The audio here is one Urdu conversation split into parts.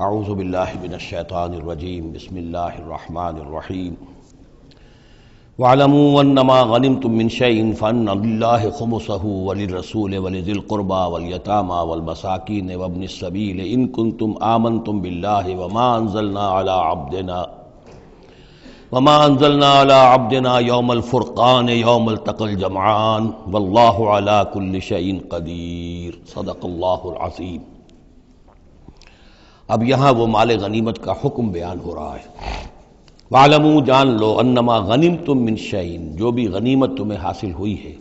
اعوذ باللہ من الشیطان الرجیم بسم اللہ الرحمن الرحیم وَاعْلَمُوا أَنَّمَا غَنِمْتُم مِّن شَيْءٍ فَأَنَّ لِلَّهِ خُمُسَهُ وَلِلرَّسُولِ وَلِذِي الْقُرْبَى وَالْيَتَامَى وَالْمَسَاكِينِ وَابْنِ السَّبِيلِ إِن كُنتُمْ آمَنتُم بِاللَّهِ وَمَا أَنزَلْنَا عَلَىٰ عَبْدِنَا يَوْمَ الْفُرْقَانِ يَوْمَ الْتَقَى الْجَمْعَانِ وَاللَّهُ عَلَىٰ كُلِّ شَيْءٍ قَدِيرٌ صدق اللہ العظیم۔ اب یہاں وہ مال غنیمت کا حکم بیان ہو رہا ہے۔ وَاعْلَمُوا جان لو انما غنمتم من شیء جو بھی غنیمت تمہیں حاصل ہوئی ہے،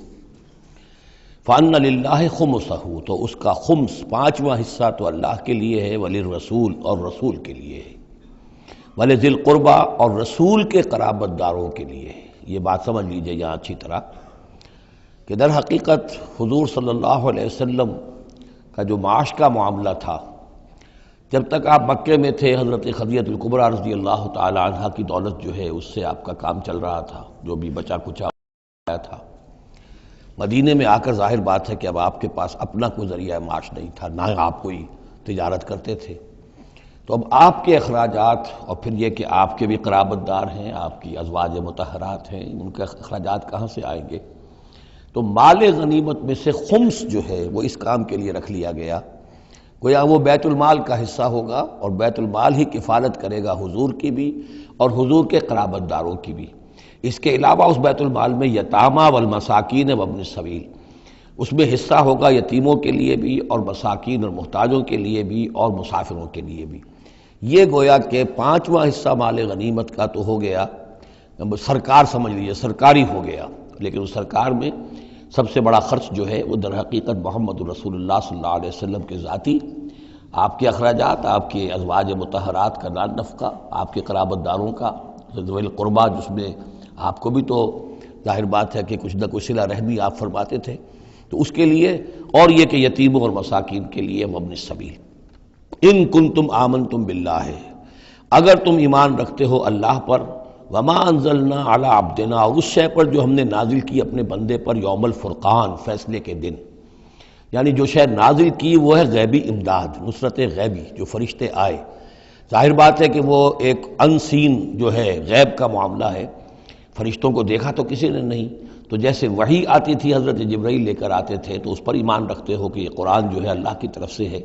فَأَنَّ لِلَّهِ خُمُسَهُ تو اس کا خمس پانچواں حصہ تو اللہ کے لیے ہے، وَلِلرَّسُولِ اور رسول کے لیے ہے، وَلِذِي الْقُرْبَى اور رسول کے قرابت داروں کے لیے ہے۔ یہ بات سمجھ لیجئے یہاں اچھی طرح کہ در حقیقت حضور صلی اللہ علیہ وسلم کا جو معاش کا معاملہ تھا، جب تک آپ مکے میں تھے حضرت خدیجہ الکبریٰ رضی اللہ تعالی عنہا کی دولت جو ہے اس سے آپ کا کام چل رہا تھا، جو بھی بچا کچا آیا تھا۔ مدینے میں آ کر ظاہر بات ہے کہ اب آپ کے پاس اپنا کوئی ذریعہ معاش نہیں تھا، نہ آپ کوئی تجارت کرتے تھے، تو اب آپ کے اخراجات اور پھر یہ کہ آپ کے بھی قرابت دار ہیں، آپ کی ازواج مطہرات ہیں، ان کے اخراجات کہاں سے آئیں گے؟ تو مال غنیمت میں سے خمس جو ہے وہ اس کام کے لیے رکھ لیا گیا، گویا وہ بیت المال کا حصہ ہوگا اور بیت المال ہی کفالت کرے گا حضور کی بھی اور حضور کے قرابت داروں کی بھی۔ اس کے علاوہ اس بیت المال میں یتامى والمساکین وابن السبیل، اس میں حصہ ہوگا یتیموں کے لیے بھی اور مساکین اور محتاجوں کے لیے بھی اور مسافروں کے لیے بھی۔ یہ گویا کہ پانچواں حصہ مال غنیمت کا تو ہو گیا، سرکار سمجھ لیجیے سرکاری ہو گیا، لیکن اس سرکار میں سب سے بڑا خرچ جو ہے وہ در حقیقت محمد رسول اللہ صلی اللہ علیہ وسلم کے ذاتی، آپ کے اخراجات، آپ کے ازواج مطہرات کا نان نفقہ، آپ کے قرابت داروں کا ذوی القربیٰ، جس میں آپ کو بھی تو ظاہر بات ہے کہ کچھ نہ کچھ صلہ رحمی آپ فرماتے تھے، تو اس کے لیے، اور یہ کہ یتیموں اور مساکین کے لیے وابن السبیل۔ ان کنتم آمنتم باللہ اگر تم ایمان رکھتے ہو اللہ پر، وما انزلنا علی عبدنا اور اس شے پر جو ہم نے نازل کی اپنے بندے پر، یوم الفرقان فیصلے کے دن، یعنی جو شے نازل کی وہ ہے غیبی امداد، نصرت غیبی، جو فرشتے آئے۔ ظاہر بات ہے کہ وہ ایک انسین جو ہے غیب کا معاملہ ہے، فرشتوں کو دیکھا تو کسی نے نہیں، تو جیسے وحی آتی تھی حضرت جبرائیل لے کر آتے تھے تو اس پر ایمان رکھتے ہو کہ یہ قرآن جو ہے اللہ کی طرف سے ہے،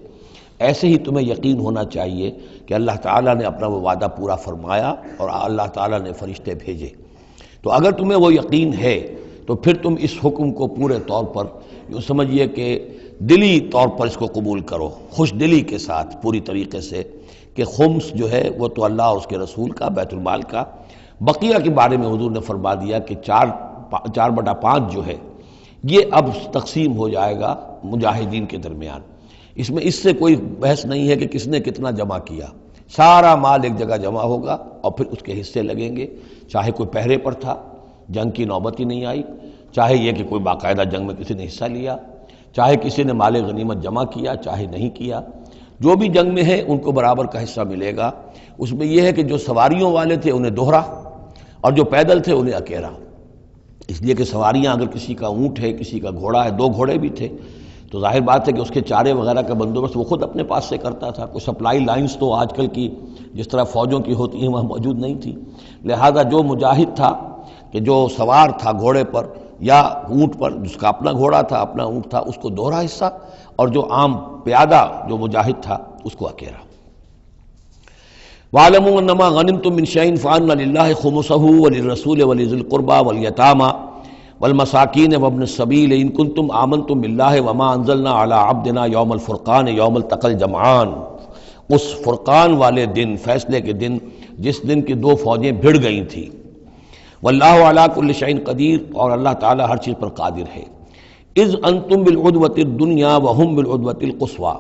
ایسے ہی تمہیں یقین ہونا چاہیے کہ اللہ تعالیٰ نے اپنا وہ وعدہ پورا فرمایا اور اللہ تعالیٰ نے فرشتے بھیجے۔ تو اگر تمہیں وہ یقین ہے تو پھر تم اس حکم کو پورے طور پر یوں سمجھیے کہ دلی طور پر اس کو قبول کرو، خوش دلی کے ساتھ پوری طریقے سے، کہ خمس جو ہے وہ تو اللہ اور اس کے رسول کا، بیت المال کا۔ بقیہ کے بارے میں حضور نے فرما دیا کہ 4/5 جو ہے یہ اب تقسیم ہو جائے گا مجاہدین کے درمیان۔ اس میں اس سے کوئی بحث نہیں ہے کہ کس نے کتنا جمع کیا، سارا مال ایک جگہ جمع ہوگا اور پھر اس کے حصے لگیں گے، چاہے کوئی پہرے پر تھا، جنگ کی نوبت ہی نہیں آئی، چاہے یہ کہ کوئی باقاعدہ جنگ میں کسی نے حصہ لیا، چاہے کسی نے مال غنیمت جمع کیا چاہے نہیں کیا، جو بھی جنگ میں ہے ان کو برابر کا حصہ ملے گا۔ اس میں یہ ہے کہ جو سواریوں والے تھے انہیں دوہرا اور جو پیدل تھے انہیں اکیلا، اس لیے کہ سواریاں اگر کسی کا اونٹ ہے کسی کا گھوڑا ہے، 2 گھوڑے بھی تھے، تو ظاہر بات ہے کہ اس کے چارے وغیرہ کا بندوبست وہ خود اپنے پاس سے کرتا تھا، کوئی سپلائی لائنز تو آج کل کی جس طرح فوجوں کی ہوتی ہیں وہاں موجود نہیں تھی، لہذا جو مجاہد تھا کہ جو سوار تھا گھوڑے پر یا اونٹ پر، جس کا اپنا گھوڑا تھا اپنا اونٹ تھا، اس کو دوہرا حصہ، اور جو عام پیادہ جو مجاہد تھا اس کو اکیلا۔ وَاعْلَمُوا أَنَّمَا غَنِمْتُم مِّن شَيْءٍ فَأَنَّ لِلَّهِ خُمُسَهُ وَلِلرَّسُولِ وَلِذِي الْقُرْبَى وَالْيَتَامَى والمساکین وابن السبیل ان کنتم آمنتم باللہ وما انزلنا علی عبدنا یوم الفرقان یوم التقى الجمعان، اس فرقان والے دن، فیصلے کے دن، جس دن کی 2 فوجیں بھڑ گئی تھیں۔ واللہ علی کل شیء قدیر اور اللہ تعالیٰ ہر چیز پر قادر ہے۔ اذ انتم بالعدوۃ الدنیا وہم بالعدوۃ القصویٰ،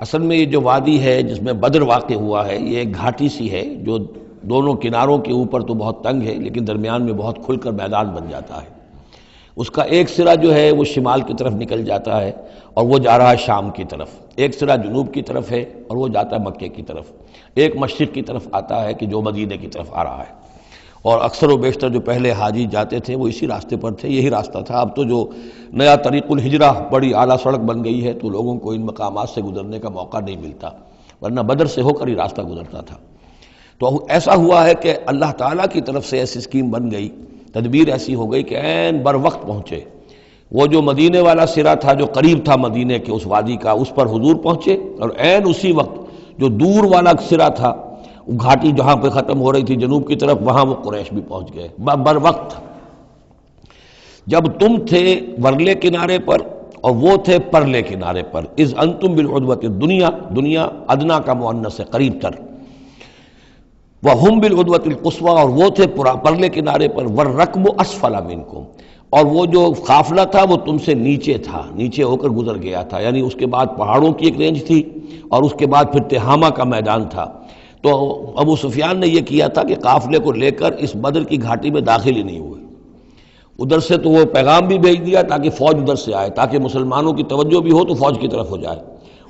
اصل میں یہ جو وادی ہے جس میں بدر واقع ہوا ہے یہ ایک گھاٹی سی ہے جو دونوں کناروں کے اوپر تو بہت تنگ ہے لیکن درمیان میں بہت کھل کر میدان بن جاتا ہے۔ اس کا ایک سرا جو ہے وہ شمال کی طرف نکل جاتا ہے اور وہ جا رہا ہے شام کی طرف، ایک سرا جنوب کی طرف ہے اور وہ جاتا ہے مکے کی طرف، ایک مشرق کی طرف آتا ہے کہ جو مدینے کی طرف آ رہا ہے، اور اکثر و بیشتر جو پہلے حاجی جاتے تھے وہ اسی راستے پر تھے، یہی راستہ تھا۔ اب تو جو نیا طریق الہجرہ بڑی اعلیٰ سڑک بن گئی ہے تو لوگوں کو ان مقامات سے گزرنے کا موقع نہیں ملتا، ورنہ بدر سے ہو کر ہی راستہ گزرتا تھا۔ تو ایسا ہوا ہے کہ اللہ تعالیٰ کی طرف سے ایسی اسکیم بن گئی، تدبیر ایسی ہو گئی کہ عین بر وقت پہنچے۔ وہ جو مدینے والا سرا تھا جو قریب تھا مدینے کے اس وادی کا، اس پر حضور پہنچے، اور عین اسی وقت جو دور والا سرا تھا، گھاٹی جہاں پہ ختم ہو رہی تھی جنوب کی طرف، وہاں وہ قریش بھی پہنچ گئے بر وقت۔ جب تم تھے ورلے کنارے پر اور وہ تھے پرلے کنارے پر، اذ انتم بالعدوۃ الدنیا، دنیا ادنا کا مؤنث ہے قریب تر، وہم بالعدوۃ القصویٰ، اور وہ تھے پرلے کنارے پر، والرکب اسفل منکم، اور وہ جو قافلہ تھا وہ تم سے نیچے تھا، نیچے ہو کر گزر گیا تھا، یعنی اس کے بعد پہاڑوں کی ایک رینج تھی اور اس کے بعد پھر تہامہ کا میدان تھا۔ تو ابو سفیان نے یہ کیا تھا کہ قافلے کو لے کر اس بدر کی گھاٹی میں داخل ہی نہیں ہوئے، ادھر سے تو وہ پیغام بھی بھیج دیا تاکہ فوج ادھر سے آئے، تاکہ مسلمانوں کی توجہ بھی ہو تو فوج کی طرف ہو جائے،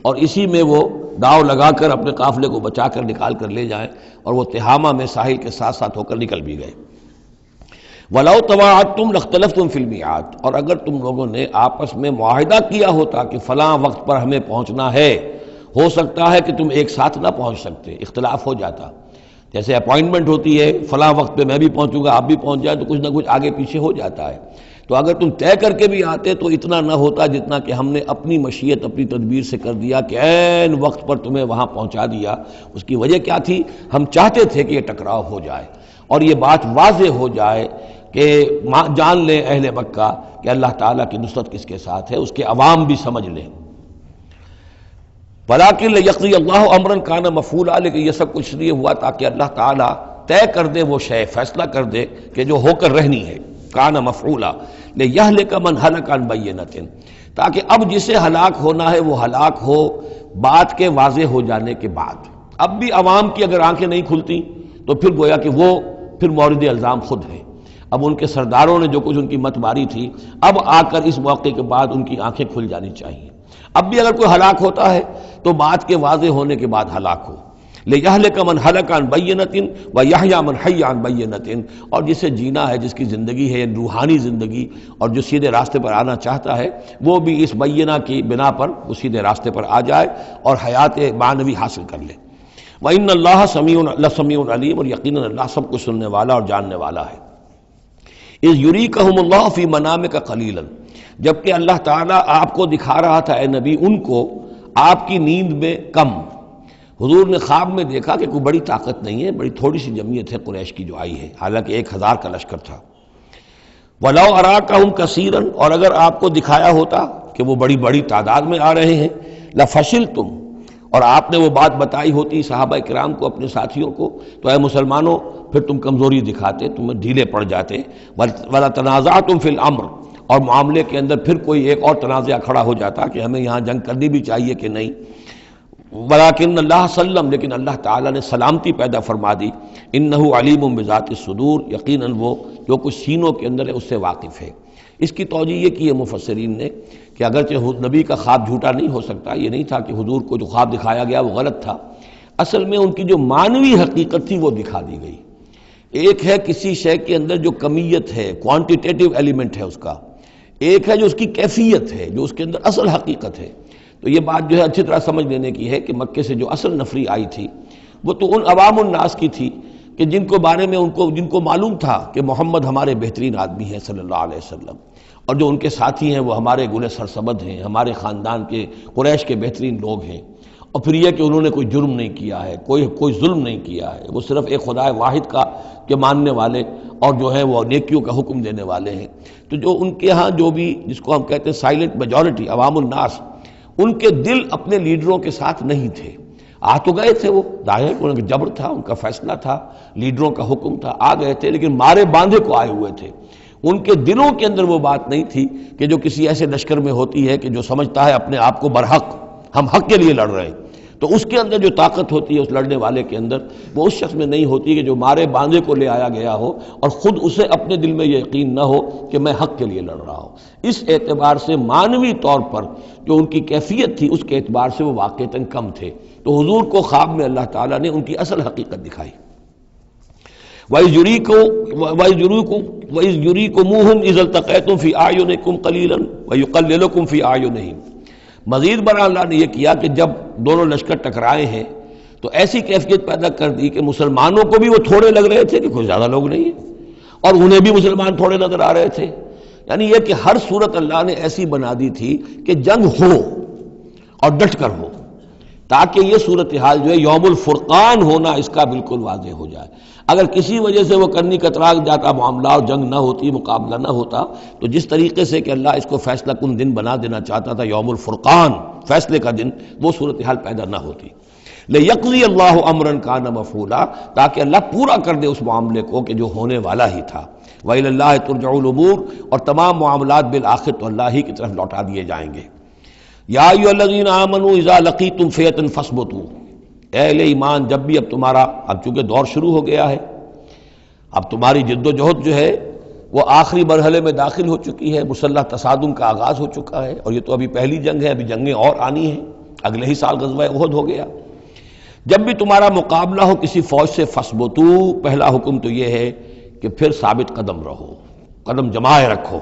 اور اسی میں وہ داؤ لگا کر اپنے قافلے کو بچا کر نکال کر لے جائیں، اور وہ تہامہ میں ساحل کے ساتھ ساتھ ہو کر نکل بھی گئے۔ وَلَوْ تَوَاعَدْتُمْ لَاخْتَلَفْتُمْ فِي الْمِيعَادِ، اور اگر تم لوگوں نے آپس میں معاہدہ کیا ہوتا کہ فلاں وقت پر ہمیں پہنچنا ہے، ہو سکتا ہے کہ تم ایک ساتھ نہ پہنچ سکتے، اختلاف ہو جاتا، جیسے اپوائنٹمنٹ ہوتی ہے فلاں وقت پہ میں بھی پہنچوں گا آپ بھی پہنچ جائے تو کچھ نہ کچھ آگے پیچھے ہو جاتا ہے، تو اگر تم طے کر کے بھی آتے تو اتنا نہ ہوتا جتنا کہ ہم نے اپنی مشیت اپنی تدبیر سے کر دیا کہ عین وقت پر تمہیں وہاں پہنچا دیا۔ اس کی وجہ کیا تھی؟ ہم چاہتے تھے کہ یہ ٹکراؤ ہو جائے اور یہ بات واضح ہو جائے کہ جان لیں اہل مکہ کہ اللہ تعالیٰ کی نصرت کس کے ساتھ ہے، اس کے عوام بھی سمجھ لیں۔ وَلَٰكِن لِيَقْضِيَ اللَّهُ أَمْرًا كَانَ مَفْعُولًا، لیکن یہ سب کچھ لیے ہوا تاکہ اللہ تعالیٰ طے کر دے وہ شے، فیصلہ کر دے کہ جو ہو کر رہنی ہے، كَانَ مَفْعُولًا لِيَهْلِكَ مَنْ هَلَكَ عَنْ بَيِّنَةٍ، تاکہ اب جسے ہلاک ہونا ہے وہ ہلاک ہو بات کے واضح ہو جانے کے بعد۔ اب بھی عوام کی اگر آنکھیں نہیں کھلتی تو پھر گویا کہ وہ پھر مورد الزام خود ہیں، اب ان کے سرداروں نے جو کچھ ان کی مت ماری تھی، اب آ کر اس موقع کے بعد ان کی آنکھیں کھل جانی چاہیے۔ اب بھی اگر کوئی ہلاک ہوتا ہے تو بات کے واضح ہونے کے بعد ہلاک ہو، لِيَهْلِكَ مَنْ هَلَكَ عَنْ بَيِّنَةٍ وَيَحْيَىٰ مَنْ حَيَّ عَنْ بَيِّنَةٍ، اور جسے جینا ہے، جس کی زندگی ہے روحانی زندگی، اور جو سیدھے راستے پر آنا چاہتا ہے وہ بھی اس بینہ کی بنا پر وہ سیدھے راستے پر آ جائے اور حیات معنوی حاصل کر لے۔ وَإِنَّ اللَّهَ سَمِيعٌ عَلِيمٌ، اور یقیناً اللہ سب کچھ سننے والا اور جاننے والا ہے۔ اِذْ يُرِيكَهُمُ اللَّهُ فِي مَنَامِكَ قَلِيلًا، جبکہ اللہ تعالیٰ آپ کو دکھا رہا تھا اے نبی ان کو آپ کی نیند میں کم۔ حضور نے خواب میں دیکھا کہ کوئی بڑی طاقت نہیں ہے، بڑی تھوڑی سی جمعیت ہے قریش کی جو آئی ہے، حالانکہ 1000 کا لشکر تھا۔ وَلَوْ أَرَاكَهُمْ كَثِيرًا، اور اگر آپ کو دکھایا ہوتا کہ وہ بڑی بڑی تعداد میں آ رہے ہیں، لَفَشِلْتُمْ، اور آپ نے وہ بات بتائی ہوتی صحابہ کرام کو، اپنے ساتھیوں کو، تو اے مسلمانوں پھر تم کمزوری دکھاتے، تمہیں ڈھیلے پڑ جاتے۔ وَلَا تَنَازَعْتُمْ فِي الْأَمْرِ، اور معاملے کے اندر پھر کوئی ایک اور تنازع کھڑا ہو جاتا کہ ہمیں یہاں جنگ کرنی بھی چاہیے کہ نہیں۔ وَلَٰكِنَّ اللَّهَ سَلَّمَ، لیکن اللہ تعالیٰ نے سلامتی پیدا فرما دی۔ إِنَّهُ عَلِيمٌ بِذَاتِ الصُّدُورِ، یقیناً وہ جو کچھ سینوں کے اندر ہے اس سے واقف ہے۔ اس کی توجیہ یہ کی ہے مفسرین نے کہ اگرچہ نبی کا خواب جھوٹا نہیں ہو سکتا، یہ نہیں تھا کہ حضور کو جو خواب دکھایا گیا وہ غلط تھا، اصل میں ان کی جو معنوی حقیقت تھی وہ دکھا دی گئی۔ ایک ہے کسی شے کے اندر جو کمیت ہے، کوانٹیٹیو ایلیمنٹ ہے اس کا، ایک ہے جو اس کی کیفیت ہے، جو اس کے اندر اصل حقیقت ہے۔ تو یہ بات جو ہے اچھی طرح سمجھ لینے کی ہے کہ مکے سے جو اصل نفری آئی تھی وہ تو ان عوام الناس کی تھی کہ جن کو بارے میں جن کو معلوم تھا کہ محمد ہمارے بہترین آدمی ہیں صلی اللہ علیہ وسلم، اور جو ان کے ساتھی ہیں وہ ہمارے گل سرسبد ہیں، ہمارے خاندان کے قریش کے بہترین لوگ ہیں، اور پھر یہ کہ انہوں نے کوئی جرم نہیں کیا ہے، کوئی ظلم نہیں کیا ہے، وہ صرف ایک خدا واحد کا کے ماننے والے اور جو ہے وہ نیکیوں کا حکم دینے والے ہیں۔ تو جو ان کے ہاں جو بھی جس کو ہم کہتے ہیں سائلنٹ میجورٹی عوام الناس، ان کے دل اپنے لیڈروں کے ساتھ نہیں تھے۔ آ تو گئے تھے، وہ ظاہر ان کا جبر تھا، ان کا فیصلہ تھا، لیڈروں کا حکم تھا، آ گئے تھے، لیکن مارے باندھے کو آئے ہوئے تھے۔ ان کے دلوں کے اندر وہ بات نہیں تھی کہ جو کسی ایسے لشکر میں ہوتی ہے کہ جو سمجھتا ہے اپنے آپ کو برحق، ہم حق کے لیے لڑ رہے ہیں، تو اس کے اندر جو طاقت ہوتی ہے اس لڑنے والے کے اندر، وہ اس شخص میں نہیں ہوتی کہ جو مارے باندھے کو لے آیا گیا ہو اور خود اسے اپنے دل میں یہ یقین نہ ہو کہ میں حق کے لیے لڑ رہا ہوں۔ اس اعتبار سے معنوی طور پر جو ان کی کیفیت تھی اس کے اعتبار سے وہ واقعتاً کم تھے، تو حضور کو خواب میں اللہ تعالیٰ نے ان کی اصل حقیقت دکھائی۔ وَإِذْ يُرِيكُمُوهُمْ إِذْ الْتَقَيْتُمْ فِي أَعْيُنِكُمْ قَلِيلًا وَيُقَلِّلُكُمْ فِي أَعْيُنِهِمْ، مزید برآں اللہ نے یہ کیا کہ جب دونوں لشکر ٹکرائے ہیں تو ایسی کیفیت پیدا کر دی کہ مسلمانوں کو بھی وہ تھوڑے لگ رہے تھے کہ کوئی زیادہ لوگ نہیں ہیں، اور انہیں بھی مسلمان تھوڑے نظر آ رہے تھے. یعنی یہ کہ ہر صورت اللہ نے ایسی بنا دی تھی کہ جنگ ہو اور ڈٹ کر ہو، تاکہ یہ صورتحال جو ہے یوم الفرقان ہونا اس کا بالکل واضح ہو جائے. اگر کسی وجہ سے وہ کرنی کترا جاتا معاملہ اور جنگ نہ ہوتی، مقابلہ نہ ہوتا، تو جس طریقے سے کہ اللہ اس کو فیصلہ کن دن بنا دینا چاہتا تھا، یوم الفرقان فیصلے کا دن، وہ صورتحال پیدا نہ ہوتی. لِيَقْضِيَ اللَّهُ أَمْرًا كَانَ مَفْعُولًا، تاکہ اللہ پورا کر دے اس معاملے کو کہ جو ہونے والا ہی تھا. وَإِلَى اللَّهِ تُرْجَعُ الْأُمُورُ، اور تمام معاملات بالآخر تو اللہ ہی کی طرف لوٹا دیے جائیں گے. یا ایھا الذین آمنوا اذا لقیتم فئۃ فاثبتوا، اے اہل ایمان جب بھی اب تمہارا، اب چونکہ دور شروع ہو گیا ہے، اب تمہاری جد و جہد جو ہے وہ آخری مرحلے میں داخل ہو چکی ہے، مسلح تصادم کا آغاز ہو چکا ہے، اور یہ تو ابھی پہلی جنگ ہے، ابھی جنگیں اور آنی ہیں، اگلے ہی سال غزوہ احد ہو گیا. جب بھی تمہارا مقابلہ ہو کسی فوج سے فاثبتوا، پہلا حکم تو یہ ہے کہ پھر ثابت قدم رہو، قدم جمائے رکھو.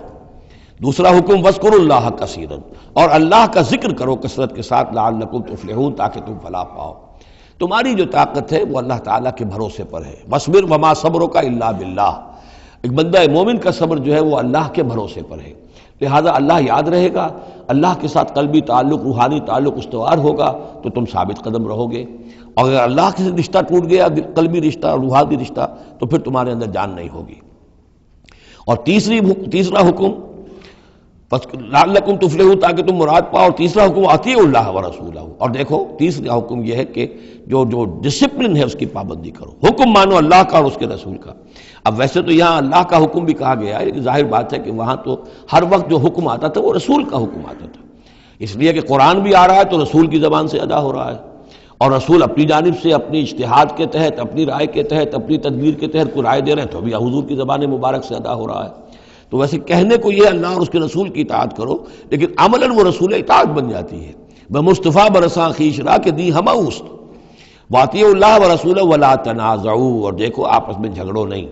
دوسرا حکم وَاذْكُرُوا اللَّهَ كَثِيرًا، اور اللہ کا ذکر کرو کثرت کے ساتھ، لعلکم تفلحون، تاکہ تم فلاح پاؤ. تمہاری جو طاقت ہے وہ اللہ تعالیٰ کے بھروسے پر ہے. وَاصْبِرْ وَمَا صَبْرُكَ إِلَّا بِاللَّهِ، ایک بندہ مومن کا صبر جو ہے وہ اللہ کے بھروسے پر ہے. لہذا اللہ یاد رہے گا، اللہ کے ساتھ قلبی تعلق، روحانی تعلق استوار ہوگا تو تم ثابت قدم رہو گے. اور اگر اللہ کے رشتہ ٹوٹ گیا، قلبی رشتہ، روحانی رشتہ، تو پھر تمہارے اندر جان نہیں ہوگی. اور تیسرا حکم لعلکم تفلحون، تاکہ تم مراد پاؤ. اور تیسرا حکم اطیعوا اللہ ورسولہ، اور دیکھو تیسرا حکم یہ ہے کہ جو ڈسپلن ہے اس کی پابندی کرو، حکم مانو اللہ کا اور اس کے رسول کا. اب ویسے تو یہاں اللہ کا حکم بھی کہا گیا ہے، لیکن ظاہر بات ہے کہ وہاں تو ہر وقت جو حکم آتا تھا وہ رسول کا حکم آتا تھا، اس لیے کہ قرآن بھی آ رہا ہے تو رسول کی زبان سے ادا ہو رہا ہے، اور رسول اپنی جانب سے اپنی اجتہاد کے تحت، اپنی رائے کے تحت، اپنی تدبیر کے تحت کوئی رائے دے رہے ہیں تو بھی حضور کی زبان مبارک سے ادا ہو رہا ہے. تو ویسے کہنے کو یہ اللہ اور اس کے رسول کی اطاعت کرو، لیکن عملاً وہ رسول اطاعت بن جاتی ہے. بمصطفیٰ برساں خویش را کہ دی ہمہ اوست، واطیعوا اللہ ورسولہ ولا تنازعوا، اور دیکھو آپس میں جھگڑو نہیں.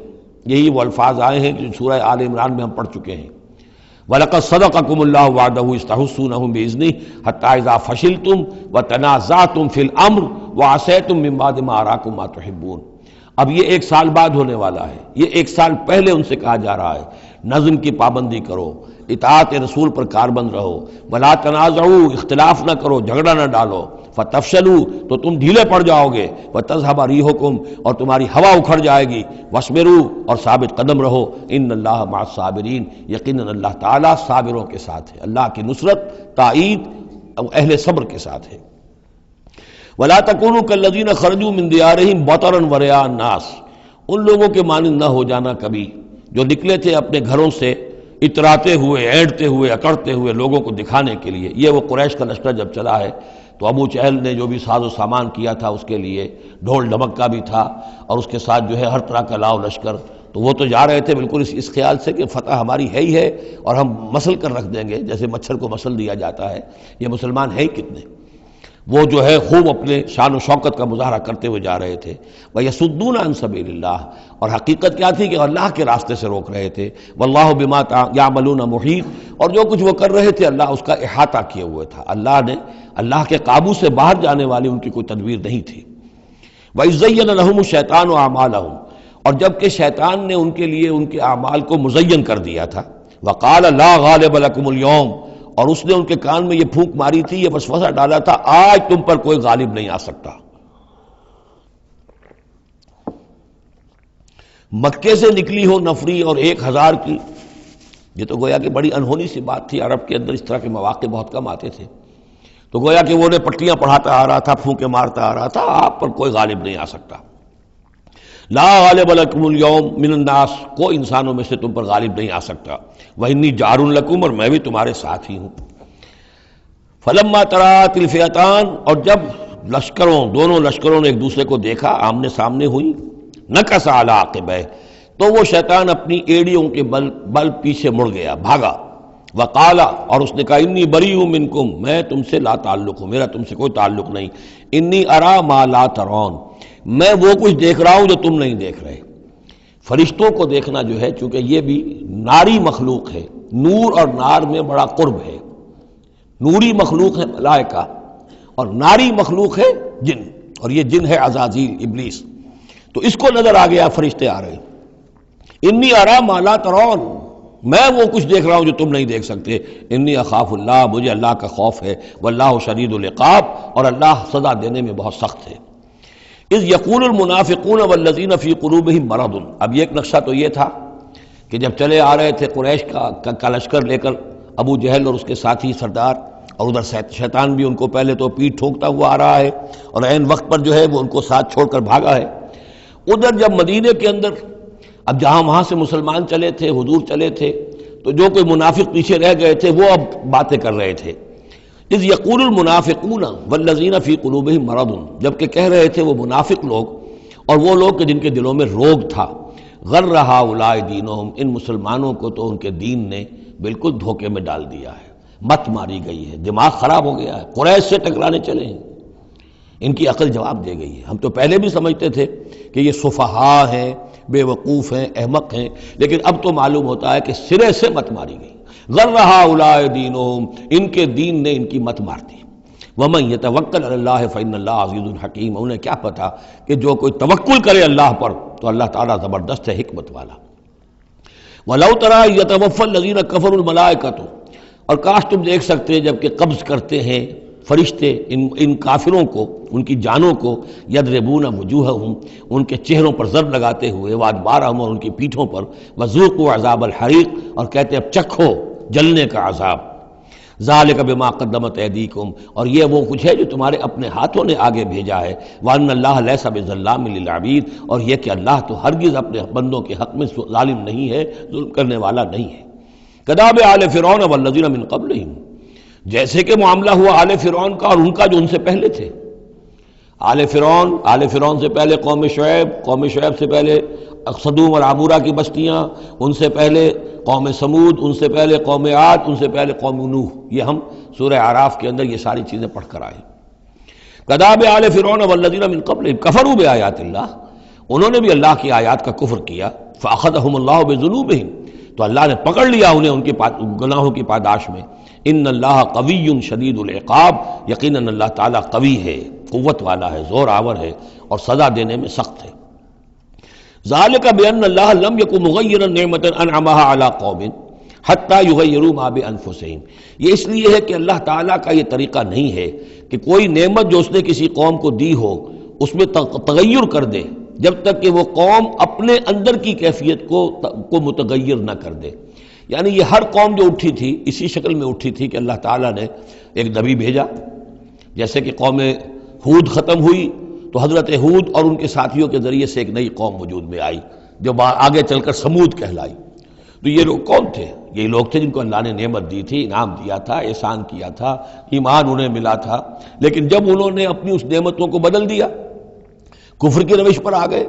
یہی وہ الفاظ آئے ہیں جو سورہ آل عمران میں ہم پڑھ چکے ہیں. وَلَقَدْ صَدَقَكُمُ اللَّهُ وَعْدَهُ إِذْ تَحُسُّونَهُمْ بِإِذْنِهِ حَتَّىٰ إِذَا فَشِلْتُمْ وَتَنَازَعْتُمْ فِي الْأَمْرِ وَعَصَيْتُمْ مِن بَعْدِ مَا أَرَاكُم مَّا تُحِبُّونَ. اب یہ ایک سال بعد ہونے والا ہے، یہ ایک سال پہلے ان سے کہا جا رہا ہے نظم کی پابندی کرو، اطاعت رسول پر کاربند رہو. ولا تنازعوا، اختلاف نہ کرو، جھگڑا نہ ڈالو. فتفشلوا، تو تم ڈھیلے پڑ جاؤ گے. وتذهب ريحكم، اور تمہاری ہوا اکھڑ جائے گی. واصبروا، اور ثابت قدم رہو. ان اللہ مع الصابرین، یقیناً اللہ تعالیٰ صابروں کے ساتھ ہے، اللہ کی نصرت، تائید اہل صبر کے ساتھ ہے. ولا تکونوا کالذین خرجوا من دیارہم بطرا ورئاء الناس، ان لوگوں کے مانند نہ ہو جانا کبھی جو نکلے تھے اپنے گھروں سے اتراتے ہوئے، اینٹتے ہوئے، اکڑتے ہوئے لوگوں کو دکھانے کے لیے. یہ وہ قریش کا لشکر جب چلا ہے تو ابو جہل نے جو بھی ساز و سامان کیا تھا اس کے لیے ڈھول ڈھمک کا بھی تھا، اور اس کے ساتھ جو ہے ہر طرح کا لاؤ لشکر، تو وہ تو جا رہے تھے بالکل اس خیال سے کہ فتح ہماری ہے ہی ہے اور ہم مسل کر رکھ دیں گے، جیسے مچھر کو مسل دیا جاتا ہے. یہ مسلمان ہیں ہی کتنے، وہ جو ہے خوب اپنے شان و شوکت کا مظاہرہ کرتے ہوئے جا رہے تھے. وَيَصُدُّونَ عَن سَبِيلِ اللَّهِ، اور حقیقت کیا تھی کہ اللہ کے راستے سے روک رہے تھے. وَاللَّهُ بِمَا يَعْمَلُونَ مُحِيطٌ، اور جو کچھ وہ کر رہے تھے اللہ اس کا احاطہ کیے ہوئے تھا. اللہ کے قابو سے باہر جانے والی ان کی کوئی تدبیر نہیں تھی. وَإِذْ زَيَّنَ لَهُمُ الشَّيْطَانُ أَعْمَالَهُمْ، اور جب کہ شیطان نے ان کے لیے ان کے اعمال کو مزین کر دیا تھا. وَقَالَ لَا غَالِبَ لَكُمُ الْيَوْمَ، اور اس نے ان کے کان میں یہ پھونک ماری تھی، یہ وسوسہ ڈالا تھا، آج تم پر کوئی غالب نہیں آ سکتا. مکے سے نکلی ہو نفری اور 1000 کی، یہ تو گویا کہ بڑی انہونی سی بات تھی. عرب کے اندر اس طرح کے مواقع بہت کم آتے تھے، تو گویا کہ وہ نے پٹیاں پڑھاتا آ رہا تھا، پھونکے مارتا آ رہا تھا، آپ پر کوئی غالب نہیں آ سکتا. لا غالب لکم اليوم من الناس، کوئی انسانوں میں سے تم پر غالب نہیں آ سکتا. وَإِنِّي جَارٌ لَكُمْ، اور میں بھی تمہارے ساتھ ہی ہوں. فَلَمَّا تَرَأَتِ الْفِئَتَانِ، اور جب دونوں لشکروں نے ایک دوسرے کو دیکھا، آمنے سامنے ہوئی. نَكَصَ عَلَىٰ عَقِبَيْهِ، تو وہ شیطان اپنی ایڑیوں کے بل پیچھے مڑ گیا، بھاگا. وقال، اور اس نے کہا انی بریء منکم، میں تم سے لا تعلق ہوں، میرا تم سے کوئی تعلق نہیں. انی ارا ما لا ترون، میں وہ کچھ دیکھ رہا ہوں جو تم نہیں دیکھ رہے. فرشتوں کو دیکھنا جو ہے، چونکہ یہ بھی ناری مخلوق ہے، نور اور نار میں بڑا قرب ہے. نوری مخلوق ہے ملائکہ، اور ناری مخلوق ہے جن، اور یہ جن ہے عزازیل ابلیس، تو اس کو نظر آ گیا فرشتے آ رہے، انی ارا ما لا ترون، میں وہ کچھ دیکھ رہا ہوں جو تم نہیں دیکھ سکتے، انی اخاف اللہ، مجھے اللہ کا خوف ہے، واللہ شدید العقاب، اور اللہ سزا دینے میں بہت سخت ہے۔ اذ یقول المنافقون والذین فی قلوبہم مرض، اب یہ ایک نقشہ تو یہ تھا کہ جب چلے آ رہے تھے قریش کا لشکر لے کر ابو جہل اور اس کے ساتھی سردار، اور ادھر شیطان بھی ان کو پہلے تو پیٹھ ٹھوکتا ہوا آ رہا ہے، اور عین وقت پر جو ہے وہ ان کو ساتھ چھوڑ کر بھاگا ہے۔ ادھر جب مدینے کے اندر اب جہاں وہاں سے مسلمان چلے تھے، حضور چلے تھے، تو جو کوئی منافق پیچھے رہ گئے تھے وہ اب باتیں کر رہے تھے۔ اذ یقول المنافقون والذین فی قلوبہم مرض، جبکہ کہہ رہے تھے وہ منافق لوگ اور وہ لوگ کہ جن کے دلوں میں روگ تھا، غر ہؤلاء دینہم، ان مسلمانوں کو تو ان کے دین نے بالکل دھوکے میں ڈال دیا ہے، مت ماری گئی ہے، دماغ خراب ہو گیا ہے، قریش سے ٹکرانے چلے ہیں، ان کی عقل جواب دے گئی ہے۔ ہم تو پہلے بھی سمجھتے تھے کہ یہ سفہاء ہیں، بے وقوف ہیں، احمق ہیں، لیکن اب تو معلوم ہوتا ہے کہ سرے سے مت ماری گئی۔ غر ہؤلاء دینہم، ان کے دین نے ان کی مت مار دی۔ ومن یتوکل علی اللہ فإن اللہ عزیز حکیم، انہیں کیا پتا کہ جو کوئی توکل کرے اللہ پر تو اللہ تعالیٰ زبردست ہے، حکمت والا۔ وَلَوْ تَرَىٰ يَتَوَفَّى الَّذِينَ كَفَرُوا الْمَلَائِكَةُ، اور کاش تم دیکھ سکتے جب کہ قبض کرتے ہیں فرشتے ان کافروں کو، ان کی جانوں کو، یضربون وجوہہم، ان کے چہروں پر ضرب لگاتے ہوئے، وادبارہم، اور ان کی پیٹھوں پر، وذوقوا عذاب الحریق، اور کہتے اب چکھو جلنے کا عذاب، ذالک بما قدمت ایدیکم، اور یہ وہ کچھ ہے جو تمہارے اپنے ہاتھوں نے آگے بھیجا ہے، وان اللہ لیس بظلام للعبید، اور یہ کہ اللہ تو ہرگز اپنے بندوں کے حق میں ظالم نہیں ہے، ظلم کرنے والا نہیں ہے۔ کداب آل فرعون والذین من قبلہم، جیسے کہ معاملہ ہوا آل فرعون کا اور ان کا جو ان سے پہلے تھے۔ آل فرعون سے پہلے قوم شعیب سے پہلے صدوم اور عمورہ کی بستیاں، ان سے پہلے قوم سمود، ان سے پہلے قوم عاد، ان سے پہلے قوم نوح، یہ ہم سورہ اعراف کے اندر یہ ساری چیزیں پڑھ کر آئے۔ کداب آل فرعون والذین من قبلہم کفروا بآیات اللہ، انہوں نے بھی اللہ کی آیات کا کفر کیا، فاخذہم اللہ بذنوبہم، تو اللہ نے پکڑ لیا انہیں ان کے گناہوں کی پاداش میں۔ ان اللہ قوی شدید العقاب، یقیناً اللہ تعالیٰ قوی ہے، قوت والا ہے، زور آور ہے، اور سزا دینے میں سخت ہے۔ ذالک بان اللہ لم یکن مغیرا نعمۃ انعمها علی قوم حتی یغیروا ما بانفسہم، یہ اس لیے ہے کہ اللہ تعالیٰ کا یہ طریقہ نہیں ہے کہ کوئی نعمت جو اس نے کسی قوم کو دی ہو اس میں تغیر کر دے جب تک کہ وہ قوم اپنے اندر کی کیفیت کو متغیر نہ کر دے۔ یعنی یہ ہر قوم جو اٹھی تھی اسی شکل میں اٹھی تھی کہ اللہ تعالیٰ نے ایک نبی بھیجا، جیسے کہ قوم ہود ختم ہوئی تو حضرت ہود اور ان کے ساتھیوں کے ذریعے سے ایک نئی قوم وجود میں آئی جو آگے چل کر سمود کہلائی۔ تو یہ لوگ کون تھے؟ یہ لوگ تھے جن کو اللہ نے نعمت دی تھی، انعام دیا تھا، احسان کیا تھا، ایمان انہیں ملا تھا، لیکن جب انہوں نے اپنی اس نعمتوں کو بدل دیا، کفر کی روش پر آ گئے،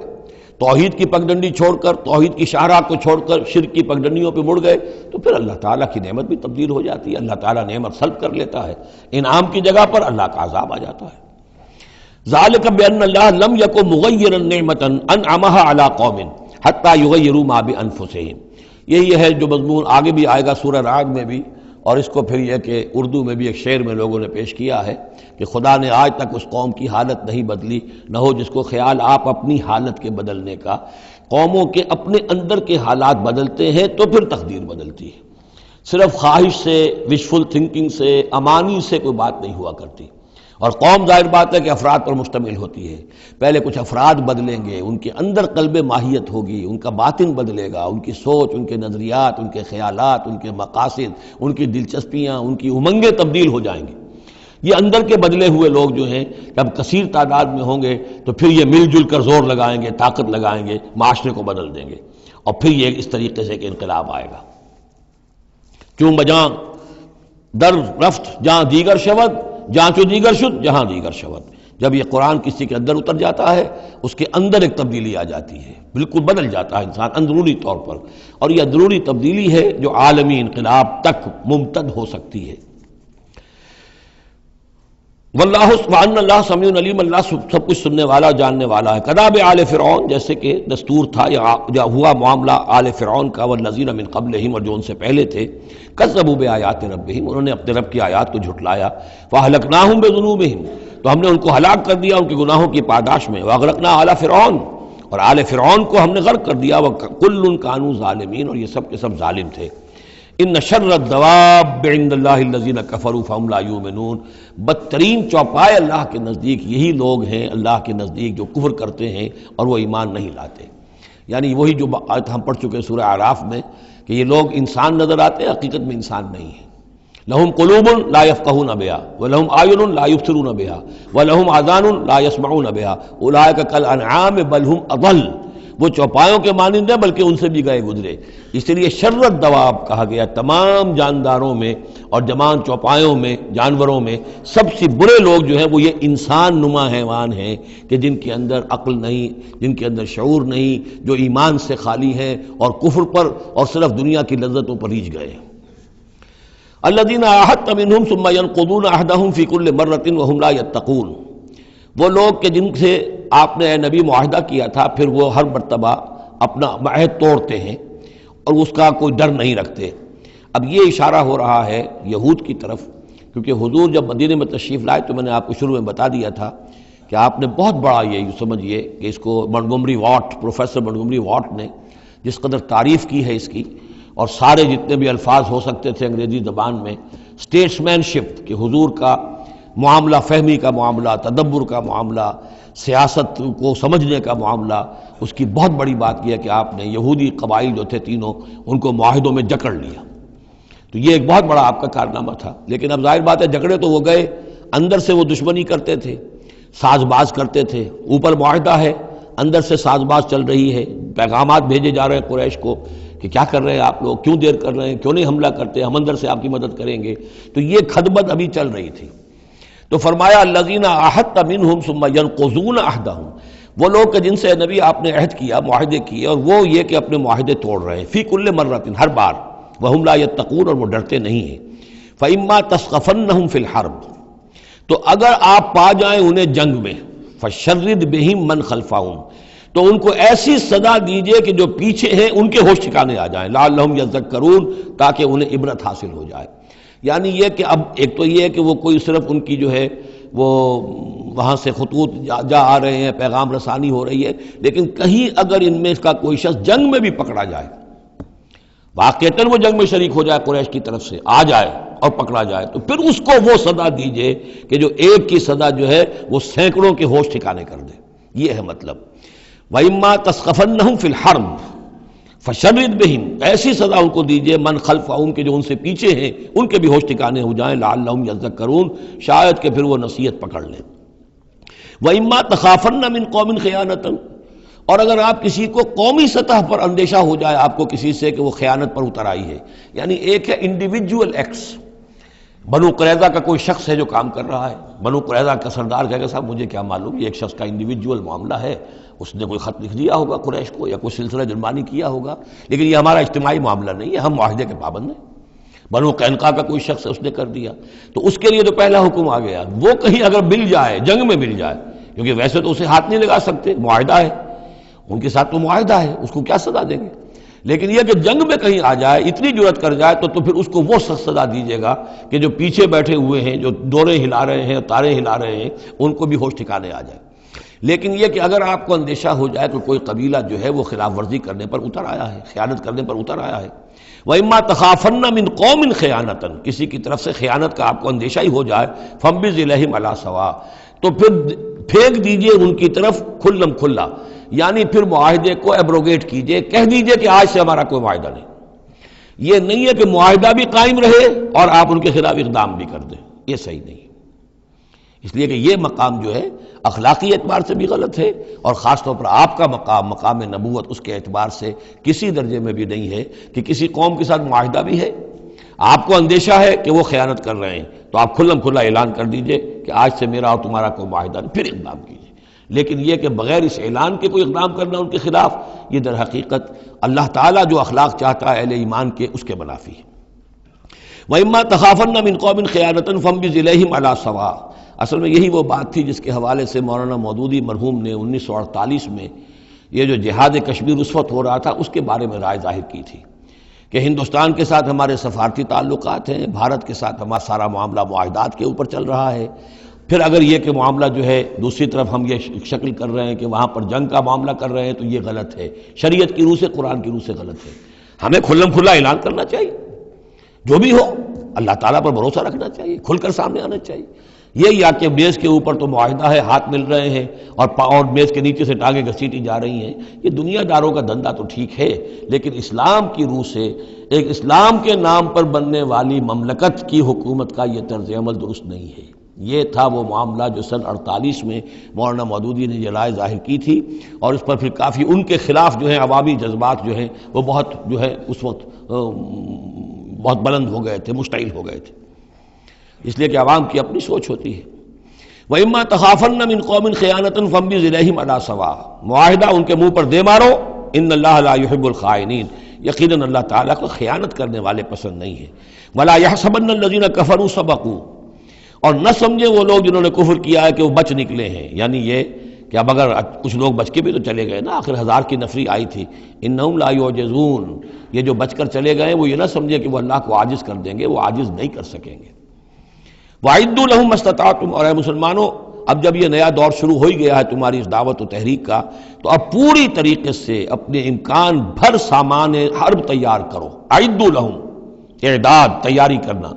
توحید کی پگڈنڈی چھوڑ کر، توحید کی شاہراہ کو چھوڑ کر شرک کی پگڈنڈیوں پہ مڑ گئے، تو پھر اللہ تعالیٰ کی نعمت بھی تبدیل ہو جاتی ہے، اللہ تعالیٰ نعمت سلب کر لیتا ہے، انعام کی جگہ پر اللہ کا عذاب آ جاتا ہے۔ ذالک بان اللہ لم یکن مغیرا نعمۃ انعمها علی قوم حتی یغیروا ما بانفسہم، یہی ہے جو مضمون آگے بھی آئے گا سورہ رعد میں بھی، اور اس کو پھر یہ کہ اردو میں بھی ایک شعر میں لوگوں نے پیش کیا ہے کہ خدا نے آج تک اس قوم کی حالت نہیں بدلی، نہ ہو جس کو خیال آپ اپنی حالت کے بدلنے کا۔ قوموں کے اپنے اندر کے حالات بدلتے ہیں تو پھر تقدیر بدلتی ہے، صرف خواہش سے، وشفل تھنکنگ سے، امانی سے کوئی بات نہیں ہوا کرتی۔ اور قوم ظاہر بات ہے کہ افراد پر مشتمل ہوتی ہے، پہلے کچھ افراد بدلیں گے، ان کے اندر قلب ماہیت ہوگی، ان کا باطن بدلے گا، ان کی سوچ، ان کے نظریات، ان کے خیالات، ان کے مقاصد، ان کی دلچسپیاں، ان کی امنگیں تبدیل ہو جائیں گی۔ یہ اندر کے بدلے ہوئے لوگ جو ہیں جب کثیر تعداد میں ہوں گے تو پھر یہ مل جل کر زور لگائیں گے، طاقت لگائیں گے، معاشرے کو بدل دیں گے، اور پھر یہ اس طریقے سے کہ انقلاب آئے گا۔ چون بجاں در رفت جہاں دیگر شود، جہاں چو دیگر شد جہاں دیگر شود، جب یہ قرآن کسی کے اندر اتر جاتا ہے اس کے اندر ایک تبدیلی آ جاتی ہے، بالکل بدل جاتا ہے انسان اندرونی طور پر، اور یہ اندرونی تبدیلی ہے جو عالمی انقلاب تک ممتد ہو سکتی ہے۔ واللہ وان اللہ سمیع علیم، اللہ سب کچھ سننے والا جاننے والا ہے۔ کداب آل فرعون، جیسے کہ دستور تھا یا ہوا معاملہ آل فرعون کا، والذین من قبلہم، اور جو ان سے پہلے تھے، کذبوا بآیات ربہم، انہوں نے اپنے رب کی آیات کو جھٹلایا، فاہلکناہم بذنوبہم، تو ہم نے ان کو ہلاک کر دیا ان کے گناہوں کی پاداش میں. واغرقنا آل فرعون، اور آل فرعون کو ہم نے غرق کر دیا. وکل کانوا ظالمین، اور یہ سب کے سب ظالم تھے. ان شر الدواب عند اللہ الذین کفروا فهم لا یؤمنون، بدترین چوپائے اللہ کے نزدیک یہی لوگ ہیں اللہ کے نزدیک جو کفر کرتے ہیں اور وہ ایمان نہیں لاتے. یعنی وہی جو آیت ہم پڑھ چکے سورہ اعراف میں کہ یہ لوگ انسان نظر آتے ہیں، حقیقت میں انسان نہیں ہیں. لہم قلوب لا یفقہون بہا ولہم اعین لا یبصرون بہا ولہم آذان لا یسمعون بہا اولئک کالانعام بل ہم اضل. وہ چوپایوں کے مانند ہیں بلکہ ان سے بھی گئے گزرے. اس لیے شر الدواب کہا گیا. تمام جانداروں میں اور جمان چوپایوں میں، جانوروں میں سب سے برے لوگ جو ہیں وہ یہ انسان نما حیوان ہیں کہ جن کے اندر عقل نہیں، جن کے اندر شعور نہیں، جو ایمان سے خالی ہیں اور کفر پر اور صرف دنیا کی لذتوں پر ریجھ گئے. الذین عاہدت منہم ثم ینقضون عہدہم فی کل مرۃ وہم لا یتقون. وہ لوگ کہ جن سے آپ نے اے نبی معاہدہ کیا تھا پھر وہ ہر مرتبہ اپنا عہد توڑتے ہیں اور اس کا کوئی ڈر نہیں رکھتے. اب یہ اشارہ ہو رہا ہے یہود کی طرف، کیونکہ حضور جب مدینے میں تشریف لائے تو میں نے آپ کو شروع میں بتا دیا تھا کہ آپ نے بہت بڑا یہ سمجھیے کہ اس کو Montgomery what, professor Montgomery what نے جس قدر تعریف کی ہے اس کی، اور سارے جتنے بھی الفاظ ہو سکتے تھے انگریزی زبان میں، اسٹیٹسمین شپ کہ حضور کا معاملہ، فہمی کا معاملہ، تدبر کا معاملہ، سیاست کو سمجھنے کا معاملہ، اس کی بہت بڑی بات یہ ہے کہ آپ نے یہودی قبائل جو تھے تینوں ان کو معاہدوں میں جکڑ لیا. تو یہ ایک بہت بڑا آپ کا کارنامہ تھا. لیکن اب ظاہر بات ہے جکڑے تو وہ گئے، اندر سے وہ دشمنی کرتے تھے، ساز باز کرتے تھے. اوپر معاہدہ ہے، اندر سے ساز باز چل رہی ہے، پیغامات بھیجے جا رہے ہیں قریش کو کہ کیا کر رہے ہیں آپ لوگ، کیوں دیر کر رہے ہیں، کیوں نہیں حملہ کرتے، ہم اندر سے آپ کی مدد کریں گے. تو یہ خدمت ابھی چل رہی تھی. تو فرمایا الذین عاہدت منہم ثم ینقضون عہدہم، وہ لوگ کہ جن سے نبی آپ نے عہد کیا، معاہدے کیے، اور وہ یہ کہ اپنے معاہدے توڑ رہے ہیں. فی کل مرۃ، ہر بار. وہم لا یتقون، اور وہ ڈرتے نہیں ہیں. فاما تثقفنہم فی الحرب، تو اگر آپ پا جائیں انہیں جنگ میں، فشرد بہم من خلفہم، تو ان کو ایسی سزا دیجئے کہ جو پیچھے ہیں ان کے ہوش ٹھکانے آ جائیں، لعلہم یذکرون، تاکہ انہیں عبرت حاصل ہو جائے. یعنی یہ کہ اب ایک تو یہ ہے کہ وہ کوئی صرف ان کی جو ہے وہ وہاں سے خطوط جا آ رہے ہیں، پیغام رسانی ہو رہی ہے، لیکن کہیں اگر ان میں اس کا کوئی شخص جنگ میں بھی پکڑا جائے، واقعتاً وہ جنگ میں شریک ہو جائے، قریش کی طرف سے آ جائے اور پکڑا جائے، تو پھر اس کو وہ سزا دیجئے کہ جو ایک کی سزا جو ہے وہ سینکڑوں کے ہوش ٹھکانے کر دے. یہ ہے مطلب. وَإِمَّا تَسْخَفَنَّهُمْ فِي الْحَرْبِ فَشَرِّدْ بِهِمْ، ایسی سزا ان کو دیجئے من خلفہم کے جو ان سے پیچھے ہیں ان کے بھی ہوش ٹھکانے ہو جائیں، لعلہم یذکرون، شاید کہ پھر وہ نصیحت پکڑ لیں. وَإِمَّا تَخَافَنَّ مِنْ قَوْمٍ خِيَانَةً، اور اگر آپ کسی کو قومی سطح پر اندیشہ ہو جائے آپ کو کسی سے کہ وہ خیانت پر اتر آئی ہے، یعنی ایک ہے انڈیویجول ایکٹس. بنو قریظہ کا کوئی شخص ہے جو کام کر رہا ہے، بنو قریظہ کا سردار کہے گا صاحب مجھے کیا معلوم، یہ ایک شخص کا انڈیویجول معاملہ ہے، اس نے کوئی خط لکھ دیا ہوگا قریش کو یا کوئی سلسلہ جرمانی کیا ہوگا، لیکن یہ ہمارا اجتماعی معاملہ نہیں ہے، ہم معاہدے کے پابند ہیں. بنو قینقاع کا کوئی شخص ہے اس نے کر دیا، تو اس کے لیے تو پہلا حکم آ گیا. وہ کہیں اگر مل جائے، جنگ میں مل جائے، کیونکہ ویسے تو اسے ہاتھ نہیں لگا سکتے، معاہدہ ہے ان کے ساتھ، تو معاہدہ ہے، اس کو کیا سزا دیں گے. لیکن یہ کہ جنگ میں کہیں آ جائے، اتنی جرأت کر جائے، تو پھر اس کو وہ سخت سزا دیجیے گا کہ جو پیچھے بیٹھے ہوئے ہیں، جو دورے ہلا رہے ہیں، تارے ہلا رہے ہیں، ان کو بھی ہوش ٹھکانے آ جائے. لیکن یہ کہ اگر آپ کو اندیشہ ہو جائے کہ کوئی قبیلہ جو ہے وہ خلاف ورزی کرنے پر اتر آیا ہے، خیانت کرنے پر اتر آیا ہے، وَإِمَّا تَخَافَنَّ مِنْ قَوْمٍ خِيَانَةً، کسی کی طرف سے خیانت کا آپ کو اندیشہ ہی ہو جائے، فَانبِذْ إِلَيْهِمْ عَلَىٰ سَوَاءٍ، تو پھر پھینک دیجئے ان کی طرف کھلم کھلا، یعنی پھر معاہدے کو ایبروگیٹ کیجئے، کہہ دیجئے کہ آج سے ہمارا کوئی معاہدہ نہیں. یہ نہیں ہے کہ معاہدہ بھی قائم رہے اور آپ ان کے خلاف اقدام بھی کر دیں، یہ صحیح نہیں. اس لیے کہ یہ مقام جو ہے اخلاقی اعتبار سے بھی غلط ہے، اور خاص طور پر آپ کا مقام، مقام نبوت، اس کے اعتبار سے کسی درجے میں بھی نہیں ہے کہ کسی قوم کے ساتھ معاہدہ بھی ہے، آپ کو اندیشہ ہے کہ وہ خیانت کر رہے ہیں، تو آپ کھلم کھلا اعلان کر دیجئے کہ آج سے میرا اور تمہارا کوئی معاہدہ نہیں، پھر اقدام کیجئے. لیکن یہ کہ بغیر اس اعلان کے کوئی اقدام کرنا ان کے خلاف، یہ در حقیقت اللہ تعالیٰ جو اخلاق چاہتا ہے اہل ایمان کے، اس کے منافی ہے. وَإِمَّا تَخَافَنَّ مِنْ قَوْمٍ خِيَانَةً فَانبِذْ إِلَيْهِمْ عَلَىٰ سَوَاءٍ. اصل میں یہی وہ بات تھی جس کے حوالے سے مولانا مودودی مرحوم نے 1948 میں یہ جو جہاد کشمیر اس وقت ہو رہا تھا اس کے بارے میں رائے ظاہر کی تھی کہ ہندوستان کے ساتھ ہمارے سفارتی تعلقات ہیں، بھارت کے ساتھ ہمارا سارا معاملہ معاہدات کے اوپر چل رہا ہے، پھر اگر یہ کہ معاملہ جو ہے دوسری طرف ہم یہ شکل کر رہے ہیں کہ وہاں پر جنگ کا معاملہ کر رہے ہیں تو یہ غلط ہے، شریعت کی روح سے، قرآن کی روح سے غلط ہے۔ ہمیں کھلم کھلا اعلان کرنا چاہیے، جو بھی ہو اللہ تعالیٰ پر بھروسہ رکھنا چاہیے، کھل کر سامنے آنا چاہیے۔ یہ یا کہ میز کے اوپر تو معاہدہ ہے، ہاتھ مل رہے ہیں اور میز کے نیچے سے ٹانگیں گھسیٹی جا رہی ہیں، یہ دنیا داروں کا دھندا تو ٹھیک ہے، لیکن اسلام کی روح سے ایک اسلام کے نام پر بننے والی مملکت کی حکومت کا یہ طرز عمل درست نہیں ہے۔ یہ تھا وہ معاملہ جو سن 48 میں مولانا مودودی نے یہ رائے ظاہر کی تھی، اور اس پر پھر کافی ان کے خلاف جو ہیں عوامی جذبات جو ہیں وہ بہت جو ہے اس وقت بہت بلند ہو گئے تھے، مشتعل ہو گئے تھے، اس لیے کہ عوام کی اپنی سوچ ہوتی ہے۔ وَإِمَّا تَخَافَنَّ مِنْ قَوْمٍ خِيَانَةً فَانبِذْ إِلَيْهِمْ عَلَىٰ سَوَاءٍ، معاہدہ ان کے منہ پر دے مارو، ان اللہ لا يحب الخائنین، یقیناً اللہ تعالیٰ کو خیانت کرنے والے پسند نہیں ہے۔ وَلَا يَحْسَبَنَّ الَّذِينَ كَفَرُوا سَبَقُوا، اور نہ سمجھے وہ لوگ جنہوں نے کفر کیا ہے کہ وہ بچ نکلے ہیں، یعنی یہ کہ اب اگر کچھ لوگ بچ کے بھی تو چلے گئے نا، آخر 1000 کی نفری آئی تھی، انہم لا یعجزون، یہ جو بچ کر چلے گئے وہ یہ نہ سمجھے کہ وہ اللہ کو عاجز کر دیں گے، وہ عاجز نہیں کر سکیں گے۔ وَأَعِدُّوا لَهُم مَّا اسْتَطَعْتُمْ، اور اے مسلمانوں اب جب یہ نیا دور شروع ہو ہی گیا ہے تمہاری اس دعوت و تحریک کا، تو اب پوری طریقے سے اپنے امکان بھر سامان حرب تیار کرو۔ اعدوا لہم، اعداد تیاری کرنا،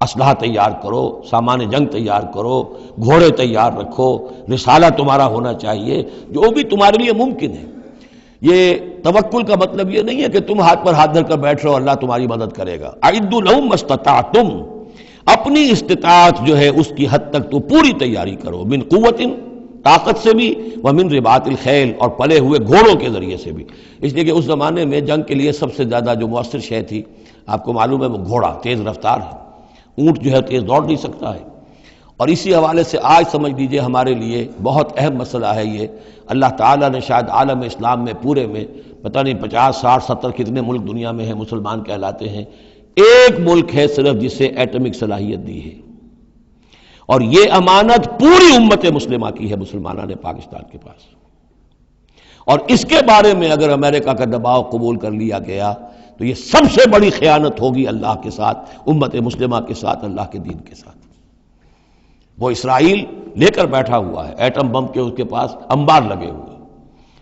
اسلحہ تیار کرو، سامان جنگ تیار کرو، گھوڑے تیار رکھو، رسالہ تمہارا ہونا چاہیے، جو بھی تمہارے لیے ممکن ہے۔ یہ توکل کا مطلب یہ نہیں ہے کہ تم ہاتھ پر ہاتھ دھر کر بیٹھ رہو اللہ تمہاری مدد کرے گا۔ اعدوا لہم ما استطعتم، اپنی استطاعت جو ہے اس کی حد تک تو پوری تیاری کرو، من قوت، طاقت سے بھی، ومن رباط الخیل، اور پلے ہوئے گھوڑوں کے ذریعے سے بھی، اس لیے کہ اس زمانے میں جنگ کے لیے سب سے زیادہ جو مؤثر شے تھی آپ کو معلوم ہے وہ گھوڑا، تیز رفتار ہے، اونٹ جو ہے تیز دوڑ نہیں سکتا ہے۔ اور اسی حوالے سے آج سمجھ لیجئے ہمارے لیے بہت اہم مسئلہ ہے یہ، اللہ تعالیٰ نے شاید عالم اسلام میں پورے میں پتہ نہیں 50 60 70 کتنے ملک دنیا میں ہیں مسلمان کہلاتے ہیں، ایک ملک ہے صرف جسے ایٹمک صلاحیت دی ہے، اور یہ امانت پوری امت مسلمہ کی ہے، مسلمانان پاکستان کے پاس، اور اس کے بارے میں اگر امریکہ کا دباؤ قبول کر لیا گیا تو یہ سب سے بڑی خیانت ہوگی اللہ کے ساتھ، امت مسلمہ کے ساتھ، اللہ کے دین کے ساتھ۔ وہ اسرائیل لے کر بیٹھا ہوا ہے، ایٹم بم کے اس کے پاس انبار لگے ہوئے،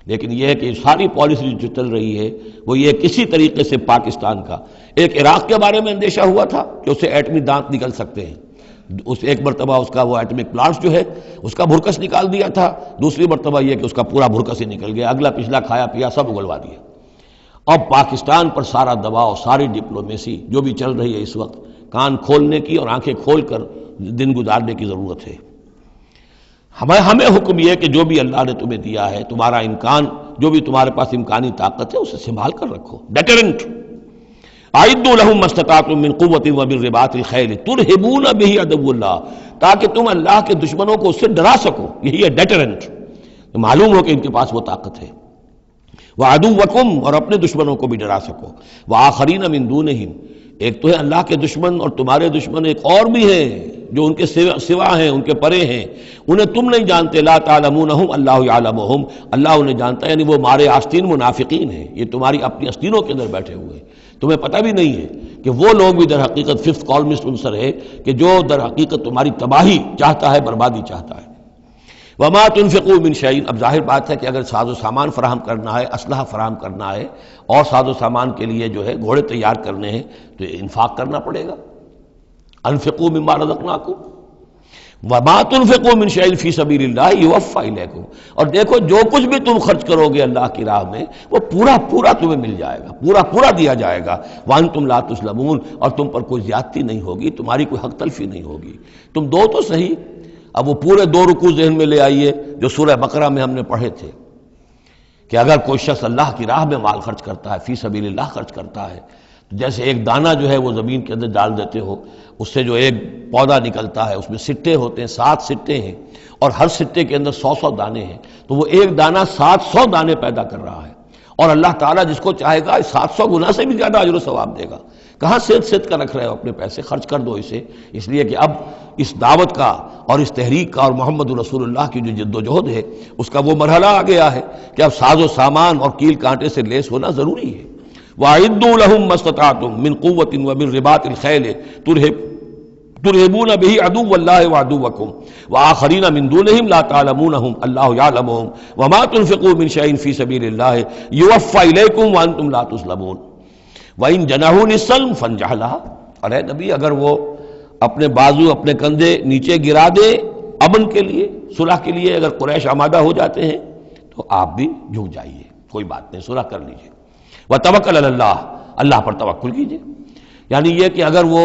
لیکن یہ ہے کہ ساری پالیسی جو چل رہی ہے وہ یہ کسی طریقے سے پاکستان کا، ایک عراق کے بارے میں اندیشہ ہوا تھا کہ اسے ایٹمی دانت نکل سکتے ہیں، اس ایک مرتبہ اس کا وہ ایٹمک پلانٹ جو ہے اس کا بھرکس نکال دیا تھا، دوسری مرتبہ یہ کہ اس کا پورا بھرکس ہی نکل گیا، اگلا پچھلا کھایا پیا سب اگلوا دیا۔ اب پاکستان پر سارا دباؤ، ساری ڈپلومیسی جو بھی چل رہی ہے اس وقت، کان کھولنے کی اور آنکھیں کھول کر دن گزارنے کی ضرورت ہے۔ ہمیں حکم یہ ہے کہ جو بھی اللہ نے تمہیں دیا ہے، تمہارا امکان، جو بھی تمہارے پاس امکانی طاقت ہے اسے سنبھال کر رکھو، ڈیٹرنٹ۔ اعدوا لہم ما استطعتم من قوت ومن رباط الخیل ترہبون بہ عدو اللہ، تاکہ تم اللہ کے دشمنوں کو اس سے ڈرا سکو، یہی ہے ڈیٹرنٹ، معلوم ہو کہ ان کے پاس وہ طاقت ہے۔ وعدوکم، اور اپنے دشمنوں کو بھی ڈرا سکو، وآخرین من دونہم، ایک تو ہے اللہ کے دشمن اور تمہارے دشمن ایک اور بھی ہیں جو ان کے سوا ہیں، ان کے پرے ہیں، انہیں تم نہیں جانتے، لا تعلمونہم اللہ یعلمہم، اللہ انہیں جانتا ہے، یعنی وہ مارے آستین منافقین ہیں، یہ تمہاری اپنی آستینوں کے اندر بیٹھے ہوئے ہیں، تمہیں پتہ بھی نہیں ہے کہ وہ لوگ بھی در حقیقت ففتھ کالمسٹ عنصر ہے کہ جو در حقیقت تمہاری تباہی چاہتا ہے، بربادی چاہتا ہے۔ وما تنفقوا من شیء، اب ظاہر بات ہے کہ اگر ساز و سامان فراہم کرنا ہے، اسلحہ فراہم کرنا ہے، اور ساز و سامان کے لیے جو ہے گھوڑے تیار کرنے ہیں تو انفاق کرنا پڑے گا۔ انفقوا مما رزقناکم وما تنفقوا من شیء فی سبیل اللہ یوفی الیکم، اور دیکھو جو کچھ بھی تم خرچ کرو گے اللہ کی راہ میں وہ پورا پورا تمہیں مل جائے گا، پورا پورا دیا جائے گا۔ وانتم لا تظلمون، اور تم پر کوئی زیادتی نہیں ہوگی، تمہاری کوئی حق تلفی نہیں ہوگی۔ تم دو تو صحیح، اب وہ پورے 2 رکوع ذہن میں لے آئیے جو سورہ بقرہ میں ہم نے پڑھے تھے کہ اگر کوئی شخص اللہ کی راہ میں مال خرچ کرتا ہے، فی سبیل اللہ خرچ کرتا ہے، تو جیسے ایک دانہ جو ہے وہ زمین کے اندر ڈال دیتے ہو، اس سے جو ایک پودا نکلتا ہے اس میں سٹے ہوتے ہیں، 7 سٹے ہیں، اور ہر سٹے کے اندر 100 دانے ہیں، تو وہ ایک دانہ 700 دانے پیدا کر رہا ہے، اور اللہ تعالیٰ جس کو چاہے گا 700 گنا سے بھی زیادہ اجر و ثواب دے گا۔ کہاں سید کا رکھ رہے ہو اپنے پیسے، خرچ کر دو اسے، اس لیے کہ اب اس دعوت کا اور اس تحریک کا اور محمد رسول اللہ کی جو جد و جہد ہے اس کا وہ مرحلہ آ گیا ہے کہ اب ساز و سامان اور کیل کانٹے سے لیس ہونا ضروری ہے۔ وَأَعِدُّوا لَهُم مَّا اسْتَطَعْتُم مِّن قُوَّةٍ وَمِن رِّبَاطِ الْخَيْلِ ترهبون به عدو اللہ وعدوکم وآخرین من دونہم لا تعلمونہم اللہ یعلمہم وما تنفقوا من شیء فی سبیل اللہ یوفی الیکم وانتم لا تظلمون وَإِن جَنَحُوا لِلسَّلْمِ فَانْجَحْ لَهَا، اور اے نبی اگر وہ اپنے بازو اپنے کندھے نیچے گرا دے امن کے لیے، صلح کے لیے، اگر قریش آمادہ ہو جاتے ہیں تو آپ بھی جھک جائیے، کوئی بات نہیں، صلح کر لیجیے۔ وَتَوَكَّلْ عَلَى اللَّهِ، اللہ پر توکل کیجیے، یعنی یہ کہ اگر وہ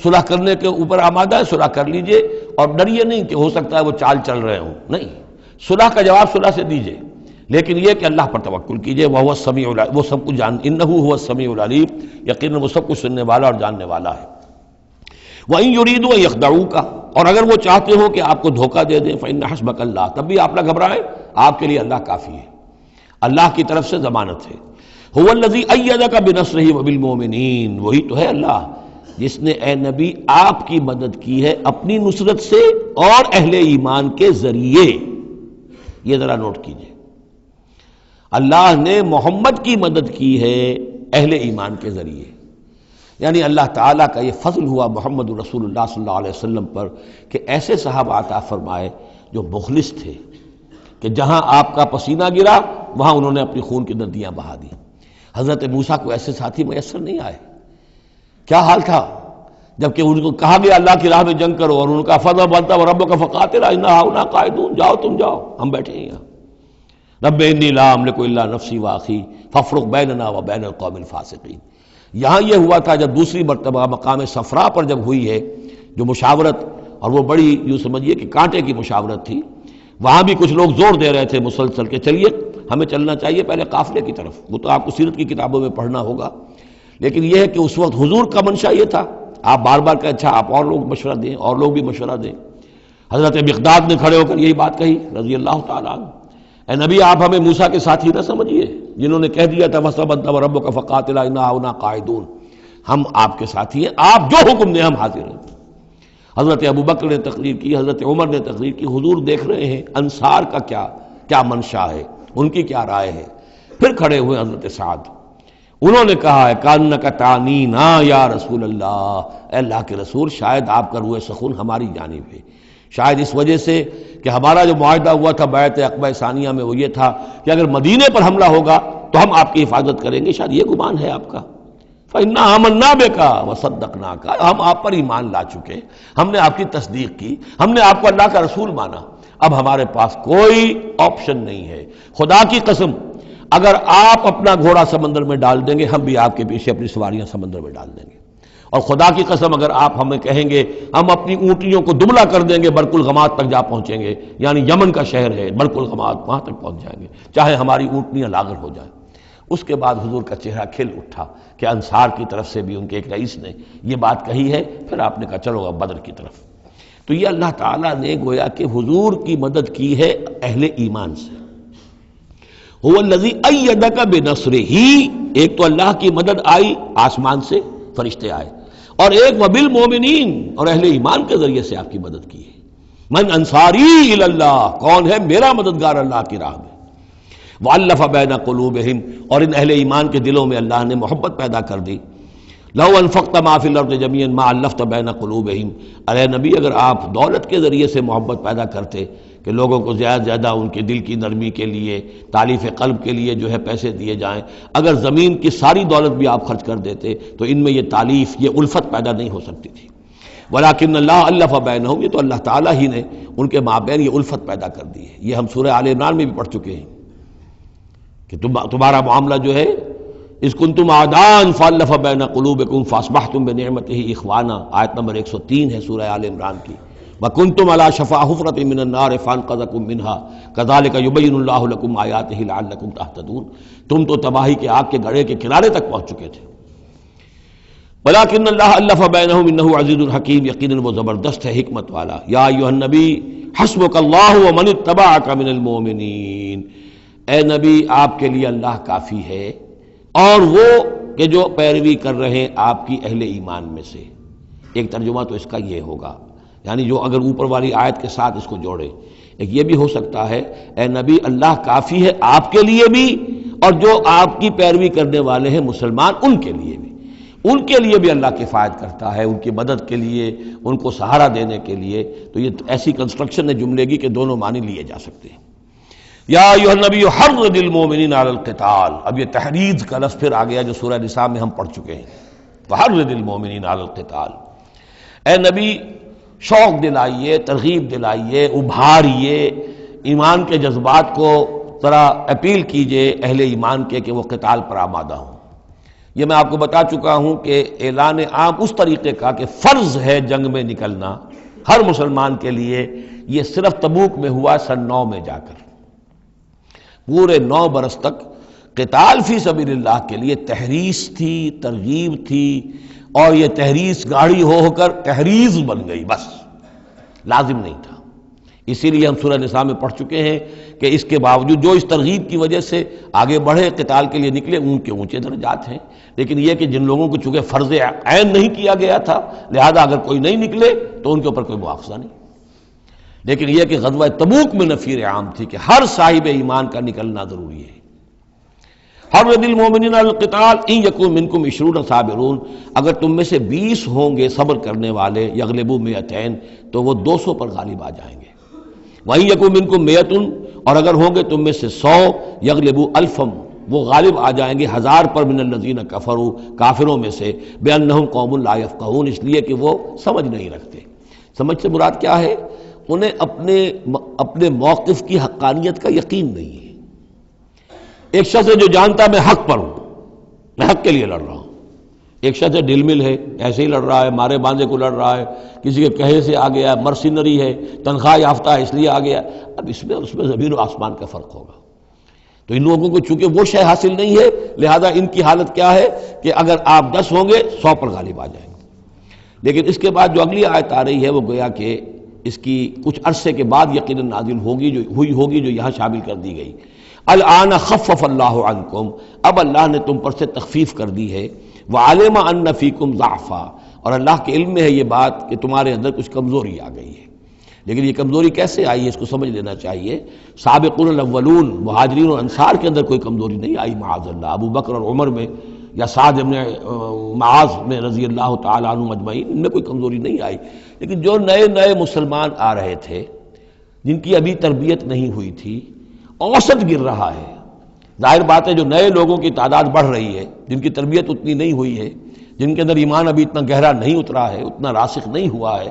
صلح کرنے کے اوپر آمادہ ہے صلح کر لیجیے، اور ڈریے نہیں کہ ہو سکتا ہے وہ چال چل رہے ہوں، نہیں، صلح کا جواب صلح سے دیجیے، لیکن یہ کہ اللہ پر توکل کیجیے۔ وَهُوَ السَّمِيعُ العليم، وہ سب کچھ إِنَّهُ هُوَ السَّمِيعُ العليم، یقیناً وہ سب کچھ سننے والا اور جاننے والا ہے۔ وَإِن يُرِيدُوا أَن يَخْدَعُوكَ، اور اگر وہ چاہتے ہو کہ آپ کو دھوکہ دے دیں فَإِنَّ حَسْبَكَ اللَّهُ، تب بھی آپ نہ گھبرائیں، آپ کے لیے اللہ کافی ہے، اللہ کی طرف سے ضمانت ہے۔ هُوَ الَّذِي أَيَّدَكَ بِنَصْرِهِ وَبِالْمُؤْمِنِينَ، وہی تو ہے اللہ جس نے اے نبی آپ کی مدد کی ہے اپنی نصرت سے اور اہل ایمان کے ذریعے۔ یہ ذرا نوٹ کیجئے، اللہ نے محمد کی مدد کی ہے اہل ایمان کے ذریعے، یعنی اللہ تعالیٰ کا یہ فضل ہوا محمد رسول اللہ صلی اللہ علیہ وسلم پر کہ ایسے صحابہ عطا فرمائے جو مخلص تھے، کہ جہاں آپ کا پسینہ گرا وہاں انہوں نے اپنی خون کی ندیاں بہا دی۔ حضرت موسیٰ کو ایسے ساتھی میسر نہیں آئے، کیا حال تھا جبکہ ان کو کہا گیا اللہ کی راہ میں جنگ کرو، اور ان کا فضل بنتا وربک فقاتل انا ہاؤنا قاعدون، جاؤ تم جاؤ، ہم بیٹھے ہیں یہاں۔ رب انی لا املک الا نفسی واخی فافرق بیننا وبین القوم الفاسقین۔ یہاں یہ ہوا تھا جب دوسری مرتبہ مقام صفرا پر جب ہوئی ہے جو مشاورت، اور وہ بڑی یوں سمجھیے کہ کانٹے کی مشاورت تھی، وہاں بھی کچھ لوگ زور دے رہے تھے مسلسل کہ چلیے ہمیں چلنا چاہیے پہلے قافلے کی طرف، وہ تو آپ کو سیرت کی کتابوں میں پڑھنا ہوگا، لیکن یہ ہے کہ اس وقت حضور کا منشا یہ تھا، آپ بار بار کہ اچھا آپ اور لوگ مشورہ دیں، اور لوگ بھی مشورہ دیں۔ حضرت مقداد نے کھڑے ہو کر یہی بات کہی رضی اللہ تعالیٰ عنہ، اے نبی آپ ہمیں موسیٰ کے ساتھی نہ سمجھیے جنہوں نے کہہ دیا تھا وَسَبَنْتَ وَرَبُّكَ فَقَاتِلَا إِنَّا هُنَا قَاعِدُونَ، ہم آپ کے ساتھی ہیں، آپ جو حکم دیں ہم حاضر ہیں۔ حضرت ابوبکر نے تقریر کی، حضرت عمر نے تقریر کی، حضور دیکھ رہے ہیں انصار کا کیا منشا ہے، ان کی کیا رائے ہے۔ پھر کھڑے ہوئے حضرت سعد، انہوں نے کہا ہے کانک تعنینا یا رسول اللہ، اے اللہ کے رسول شاید آپ کا روح سخن ہماری جانب ہے، شاید اس وجہ سے کہ ہمارا جو معاہدہ ہوا تھا بیعت عقبہ ثانیہ میں وہ یہ تھا کہ اگر مدینے پر حملہ ہوگا تو ہم آپ کی حفاظت کریں گے، شاید یہ گمان ہے آپ کا۔ فَإِنَّا آمَنَّا بِكَ وَصَدَّقْنَاكَ، ہم آپ پر ایمان لا چکے، ہم نے آپ کی تصدیق کی، ہم نے آپ کو اللہ کا رسول مانا، اب ہمارے پاس کوئی آپشن نہیں ہے۔ خدا کی قسم اگر آپ اپنا گھوڑا سمندر میں ڈال دیں گے ہم بھی آپ کے پیچھے اپنی سواریاں سمندر میں ڈال دیں گے، اور خدا کی قسم اگر آپ ہمیں کہیں گے ہم اپنی اونٹیوں کو دبلا کر دیں گے برق الغماد تک جا پہنچیں گے، یعنی یمن کا شہر ہے برق الغماد، وہاں تک پہنچ جائیں گے چاہے ہماری اونٹنیاں لاغر ہو جائیں۔ اس کے بعد حضور کا چہرہ کھل اٹھا کہ انصار کی طرف سے بھی ان کے ایک رئیس نے یہ بات کہی ہے، پھر آپ نے کہا چلو اب بدر کی طرف۔ تو یہ اللہ تعالیٰ نے گویا کہ حضور کی مدد کی ہے اہل ایمان سے۔ هو الذی ایدک بنصرہ، ایک تو اللہ کی مدد آئی آسمان سے، فرشتے آئے، اور ایک وبالمؤمنین، اور اہل ایمان کے ذریعے سے آپ کی مدد کی ہے۔ من انصاری الی اللہ، کون ہے میرا مددگار اللہ کی راہ میں۔ وَأَلَّفَ بَيْنَ قُلُوبِهِمْ، اور ان اہل ایمان کے دلوں میں اللہ نے محبت پیدا کر دی۔ لَوْ أَنفَقْتَ مَا فِي الْأَرْضِ جَمِيعًا مَا أَلَّفْتَ بَيْنَ قُلُوبِهِمْ، ارے نبی اگر آپ دولت کے ذریعے سے محبت پیدا کرتے کہ لوگوں کو زیادہ زیادہ ان کے دل کی نرمی کے لیے، تالیف قلب کے لیے جو ہے پیسے دیے جائیں، اگر زمین کی ساری دولت بھی آپ خرچ کر دیتے تو ان میں یہ تالیف، یہ الفت پیدا نہیں ہو سکتی تھی۔ ولیکن اللہ الف بینہم، یہ تو اللہ تعالیٰ ہی نے ان کے مابین یہ الفت پیدا کر دی ہے۔ یہ ہم سورہ آل عمران میں بھی پڑھ چکے ہیں کہ تمہارا معاملہ جو ہے اذ کنتم اعداء فالف بین قلوبکم فاصبحتم بنعمتہ اخوانا، آیت نمبر 103 ہے سورہ آل عمران کی۔ وکنتم علی شفا حفرۃ من النار فانقذکم منہا کذالک یبین اللہ لکم آیاتہ لعلکم تہتدون، تم تو تباہی کے آگ کے گڑھے کے کنارے تک پہنچ چکے تھے۔ ولیکن اللہ الف بینہم انہ عزیز الحکیم، یقیناً وہ زبردست ہے حکمت والا۔ یا ایھا النبی حسبک اللہ ومن اتبعک من المؤمنین، اے نبی آپ کے لیے اللہ کافی ہے اور وہ کہ جو پیروی کر رہے ہیں آپ کی اہل ایمان میں سے۔ ایک ترجمہ تو اس کا یہ ہوگا، یعنی جو اگر اوپر والی آیت کے ساتھ اس کو جوڑے، ایک یہ بھی ہو سکتا ہے اے نبی اللہ کافی ہے آپ کے لیے بھی، اور جو آپ کی پیروی کرنے والے ہیں مسلمان ان کے لیے بھی۔ ان کے لیے بھی اللہ کفایت کرتا ہے، ان کی مدد کے لیے، ان کو سہارا دینے کے لیے۔ تو یہ ایسی کنسٹرکشن ہے جملے کی کہ دونوں معنی لیے جا سکتے ہیں۔ یا ایھا النبی حرض المؤمنین علی القتال، اب یہ تحریض کا لفظ پھر آ گیا جو سورہ نساء میں ہم پڑھ چکے ہیں، وحرض المؤمنین علی القتال۔ اے نبی شوق دلائیے، ترغیب دلائیے، ابھاریے، ایمان کے جذبات کو ذرا اپیل کیجئے اہل ایمان کے کہ وہ قتال پر آمادہ ہوں۔ یہ میں آپ کو بتا چکا ہوں کہ اعلان عام اس طریقے کا کہ فرض ہے جنگ میں نکلنا ہر مسلمان کے لیے، یہ صرف تبوک میں ہوا سن 9 میں جا کر۔ پورے 9 برس تک قتال فی سبیل اللہ کے لیے تحریض تھی، ترغیب تھی، اور یہ تحریض گاڑی ہو کر تحریض بن گئی، بس لازم نہیں تھا۔ اسی لیے ہم سورہ نساء میں پڑھ چکے ہیں کہ اس کے باوجود جو اس ترغیب کی وجہ سے آگے بڑھے، قتال کے لیے نکلے، ان کے اونچے درجات ہیں، لیکن یہ کہ جن لوگوں کو چونکہ فرض عین نہیں کیا گیا تھا، لہذا اگر کوئی نہیں نکلے تو ان کے اوپر کوئی مواخذہ نہیں۔ لیکن یہ کہ غزوہ تبوک میں نفیر عام تھی کہ ہر صاحب ایمان کا نکلنا ضروری ہے۔ حرض المؤمنین علی القتال ان یکن منکم 20 صابرون، اگر تم میں سے 20 ہوں گے صبر کرنے والے، یغلبوا 200 تو وہ 200 پر غالب آ جائیں گے۔ وَإِن یکن منکم 100، اور اگر ہوں گے تم میں سے 100، یغلبوا 1000، وہ غالب آ جائیں گے 1000 پر، من الذین کفروا، کافروں میں سے، بأنہم قوم لا یفقہون، اس لیے کہ وہ سمجھ نہیں رکھتے۔ سمجھ سے مراد کیا ہے؟ انہیں اپنے موقف کی حقانیت کا یقین نہیں ہے۔ ایک شخص ہے جو جانتا ہے میں حق پر ہوں، میں حق کے لیے لڑ رہا ہوں۔ ایک شخص ہے ڈل مل ہے، ایسے ہی لڑ رہا ہے، مارے باندھے کو لڑ رہا ہے، کسی کے کہے سے آ گیا، مرسینری ہے، تنخواہ یافتہ ہے اس لیے آ گیا۔ اب اس میں اور اس میں زمین و آسمان کا فرق ہوگا۔ تو ان لوگوں کو چونکہ وہ شے حاصل نہیں ہے، لہذا ان کی حالت کیا ہے کہ اگر آپ 10 ہوں گے 100 پر غالب آ جائیں گے۔ لیکن اس کے بعد جو اگلی آیت آ رہی ہے وہ گویا کہ اس کی کچھ عرصے کے بعد یقیناً نازل ہوگی، جو ہوئی جو یہاں شامل کر دی گئی۔ الآن خفف اللہ عنکم، اب اللہ نے تم پر سے تخفیف کر دی ہے، وعلم ان فیکم ضعفا، اور اللہ کے علم میں ہے یہ بات کہ تمہارے اندر کچھ کمزوری آ گئی ہے۔ لیکن یہ کمزوری کیسے آئی ہے اس کو سمجھ لینا چاہیے۔ سابقون الاولون، مہاجرین اور انصار کے اندر کوئی کمزوری نہیں آئی معاذ اللہ، ابو بکر اور عمر میں یا سعد بن معاذ میں رضی اللہ تعالیٰ عنہ اجمعین، ان میں کوئی کمزوری نہیں آئی۔ لیکن جو نئے مسلمان آ رہے تھے، جن کی ابھی تربیت نہیں ہوئی تھی، اوسط گر رہا ہے۔ ظاہر بات ہے جو نئے لوگوں کی تعداد بڑھ رہی ہے، جن کی تربیت اتنی نہیں ہوئی ہے، جن کے اندر ایمان ابھی اتنا گہرا نہیں اترا ہے، اتنا راسخ نہیں ہوا ہے،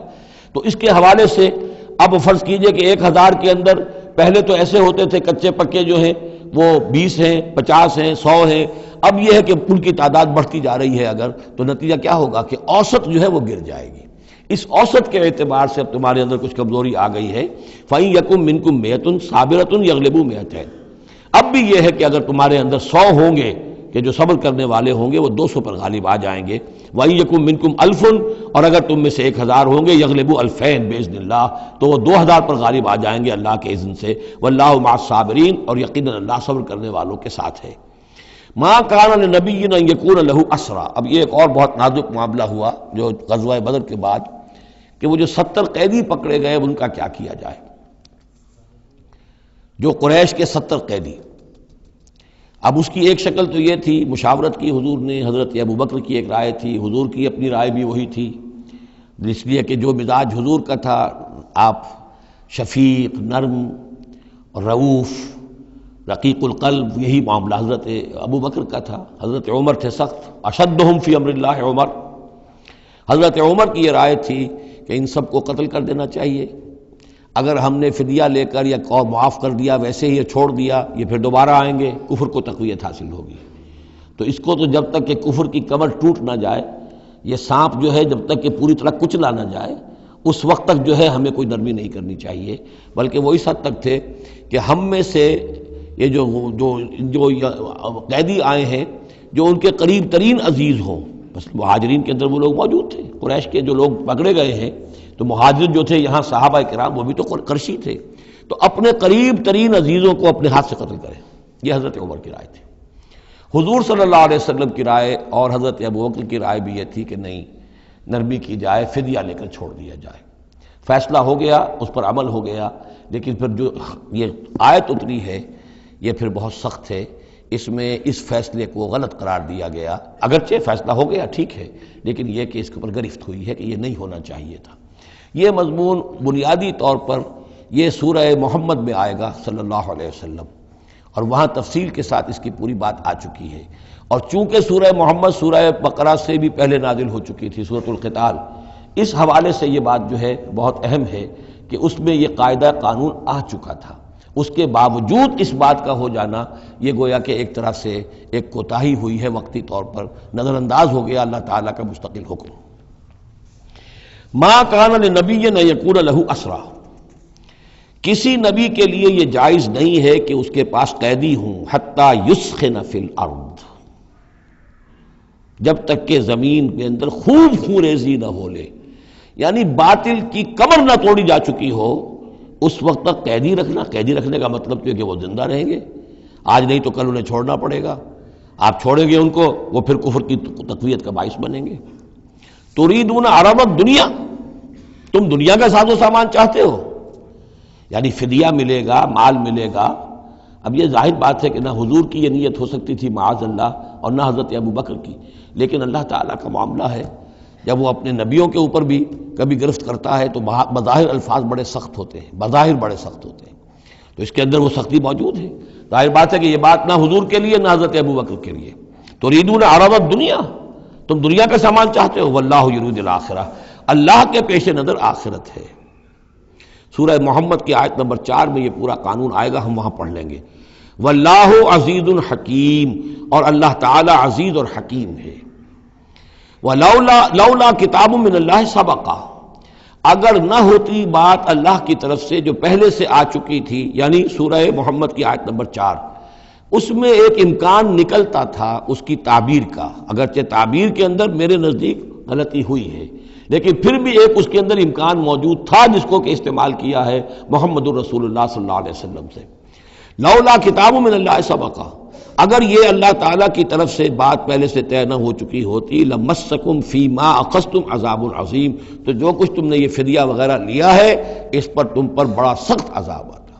تو اس کے حوالے سے اب فرض کیجئے کہ 1000 کے اندر پہلے تو ایسے ہوتے تھے کچے پکے جو ہیں وہ 20 ہیں، 50 ہیں، 100 ہیں، اب یہ ہے کہ ان کی تعداد بڑھتی جا رہی ہے اگر، تو نتیجہ کیا ہوگا کہ اوسط جو ہے وہ گر جائے گی۔ اس اوسط کے اعتبار سے اب تمہارے اندر کچھ کمزوری آ گئی ہے۔ فَإِن يَكُن مِّنكُم مِّائَةٌ صَابِرَةٌ يَغْلِبُوا 200، اب بھی یہ ہے کہ اگر تمہارے اندر 100 ہوں گے کہ جو صبر کرنے والے ہوں گے وہ 200 پر غالب آ جائیں گے۔ وَإِن يَكُن مِّنكُمْ أَلْفٌ، اور اگر تم میں سے 1000 ہوں گے، يَغْلِبُوا 2000 بِإِذْنِ اللَّهِ، تو وہ 2000 پر غالب آ جائیں گے اللہ کے اذن سے۔ وَاللَّهُ مَعَ الصَّابِرِينَ، اور یقیناً اللہ صبر کرنے والوں کے ساتھ ہے۔ مَا كَانَ لِنَبِيٍّ أَن يَكُونَ لَهُ أَسْرَىٰ، اب یہ ایک اور بہت نازک معاملہ ہوا جو غزوہ بدر کے بعد، کہ وہ جو 70 قیدی پکڑے گئے ان کا کیا کیا جائے۔ جو قریش کے 70 قیدی، اب اس کی ایک شکل تو یہ تھی، مشاورت کی حضور نے، حضرت ابو بکر کی ایک رائے تھی، حضور کی اپنی رائے بھی وہی تھی، اس لیے کہ جو مزاج حضور کا تھا، آپ شفیق، نرم، رؤوف، رقیق القلب، یہی معاملہ حضرت ابو بکر کا تھا۔ حضرت عمر تھے سخت، اشدہم فی امر اللہ عمر، حضرت عمر کی یہ رائے تھی کہ ان سب کو قتل کر دینا چاہیے، اگر ہم نے فدیہ لے کر یا معاف کر دیا ویسے ہی چھوڑ دیا، یہ پھر دوبارہ آئیں گے، کفر کو تقویت حاصل ہوگی۔ تو اس کو تو جب تک کہ کفر کی کمر ٹوٹ نہ جائے، یہ سانپ جو ہے جب تک کہ پوری طرح کچلا نہ جائے، اس وقت تک جو ہے ہمیں کوئی نرمی نہیں کرنی چاہیے، بلکہ وہ اس حد تک تھے کہ ہم میں سے یہ جو قیدی آئے ہیں جو ان کے قریب ترین عزیز ہوں، بس مہاجرین کے اندر وہ لوگ موجود تھے، قریش کے جو لوگ پکڑے گئے ہیں، تو مہاجر جو تھے یہاں صحابہ کرام وہ بھی تو قرشی تھے، تو اپنے قریب ترین عزیزوں کو اپنے ہاتھ سے قتل کریں، یہ حضرت عمر کی رائے تھی۔ حضور صلی اللہ علیہ وسلم کی رائے اور حضرت ابو بکر کی رائے بھی یہ تھی کہ نہیں، نرمی کی جائے، فدیہ لے کر چھوڑ دیا جائے۔ فیصلہ ہو گیا، اس پر عمل ہو گیا، لیکن پھر جو یہ آیت اتری ہے یہ پھر بہت سخت ہے اس میں اس فیصلے کو غلط قرار دیا گیا، اگرچہ فیصلہ ہو گیا ٹھیک ہے، لیکن یہ کہ اس کے اوپر گرفت ہوئی ہے کہ یہ نہیں ہونا چاہیے تھا۔ یہ مضمون بنیادی طور پر یہ سورہ محمد میں آئے گا صلی اللہ علیہ وسلم، اور وہاں تفصیل کے ساتھ اس کی پوری بات آ چکی ہے۔ اور چونکہ سورہ محمد سورہ بقرہ سے بھی پہلے نازل ہو چکی تھی، سورۃ القتال، اس حوالے سے یہ بات جو ہے بہت اہم ہے کہ اس میں یہ قاعدہ قانون آ چکا تھا، اس کے باوجود اس بات کا ہو جانا یہ گویا کہ ایک طرح سے ایک کوتاہی ہوئی ہے، وقتی طور پر نظر انداز ہو گیا اللہ تعالیٰ کا مستقل حکم۔ ما کان لنبی ان یکون لہ اسریٰ، کسی نبی کے لیے یہ جائز نہیں ہے کہ اس کے پاس قیدی ہوں، حتی یسخن فی الارض، جب تک کہ زمین کے اندر خوب خونریزی نہ ہو لے، یعنی باطل کی کمر نہ توڑی جا چکی ہو، اس وقت تک قیدی رکھنا۔ قیدی رکھنے کا مطلب تو ہے کہ وہ زندہ رہیں گے، آج نہیں تو کل انہیں چھوڑنا پڑے گا، آپ چھوڑیں گے ان کو، وہ پھر کفر کی تقویت کا باعث بنیں گے۔ تريدون عرض الدنیا، تم دنیا کا ساز و سامان چاہتے ہو، یعنی فدیہ ملے گا، مال ملے گا۔ اب یہ ظاہر بات ہے کہ نہ حضور کی یہ نیت ہو سکتی تھی معاذ اللہ، اور نہ حضرت ابو بکر کی، لیکن اللہ تعالیٰ کا معاملہ ہے، جب وہ اپنے نبیوں کے اوپر بھی کبھی گرفت کرتا ہے تو بظاہر الفاظ بڑے سخت ہوتے ہیں، بظاہر بڑے سخت ہوتے ہیں، تو اس کے اندر وہ سختی موجود ہے۔ ظاہر بات ہے کہ یہ بات نہ حضور کے لیے نہ حضرت ابو بکر کے لیے۔ تريدون عرض الدنیا، تم دنیا کا سامان چاہتے ہو، واللہ یرید الآخرہ، اللہ کے پیش نظر آخرت ہے۔ سورہ محمد کی آیت نمبر 4 میں یہ پورا قانون آئے گا، ہم وہاں پڑھ لیں گے۔ واللہ عزیز حکیم، اور اللہ تعالی عزیز اور حکیم ہے۔ لولا کتاب من اللہ سبقہ، اگر نہ ہوتی بات اللہ کی طرف سے جو پہلے سے آ چکی تھی، یعنی سورہ محمد کی آیت نمبر 4، اس میں ایک امکان نکلتا تھا اس کی تعبیر کا، اگرچہ تعبیر کے اندر میرے نزدیک غلطی ہوئی ہے، لیکن پھر بھی ایک اس کے اندر امکان موجود تھا جس کو کہ استعمال کیا ہے محمد الرسول اللہ صلی اللہ علیہ وسلم سے۔ لولا کتاب من اللہ سبقہ، اگر یہ اللہ تعالیٰ کی طرف سے بات پہلے سے طے نہ ہو چکی ہوتی، لمسکم فیما اخذتم عذاب عظیم، تو جو کچھ تم نے یہ فدیہ وغیرہ لیا ہے اس پر تم پر بڑا سخت عذاب آتا۔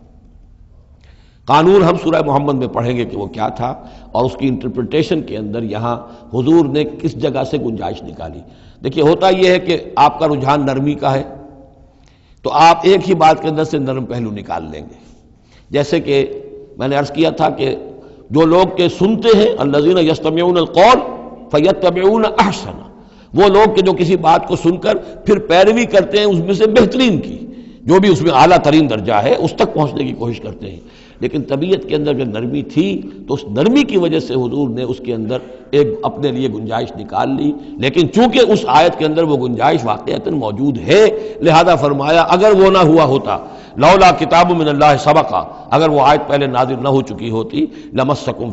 قانون ہم سورہ محمد میں پڑھیں گے کہ وہ کیا تھا، اور اس کی انٹرپریٹیشن کے اندر یہاں حضور نے کس جگہ سے گنجائش نکالی۔ دیکھیے ہوتا یہ ہے کہ آپ کا رجحان نرمی کا ہے تو آپ ایک ہی بات کے اندر سے نرم پہلو نکال لیں گے، جیسے کہ میں نے عرض کیا تھا کہ جو لوگ کے سنتے ہیں الذین یستمعون القول فیتبعون احسن، وہ لوگ کہ جو کسی بات کو سن کر پھر پیروی کرتے ہیں اس میں سے بہترین کی، جو بھی اس میں اعلیٰ ترین درجہ ہے اس تک پہنچنے کی کوشش کرتے ہیں۔ لیکن طبیعت کے اندر جو نرمی تھی تو اس نرمی کی وجہ سے حضور نے اس کے اندر ایک اپنے لیے گنجائش نکال لی، لیکن چونکہ اس آیت کے اندر وہ گنجائش واقعتاً موجود ہے، لہذا فرمایا اگر وہ نہ ہوا ہوتا، لولا کتاب من اللہ سبقہ، اگر وہ آیت پہلے نازل نہ ہو چکی ہوتی، لمسکم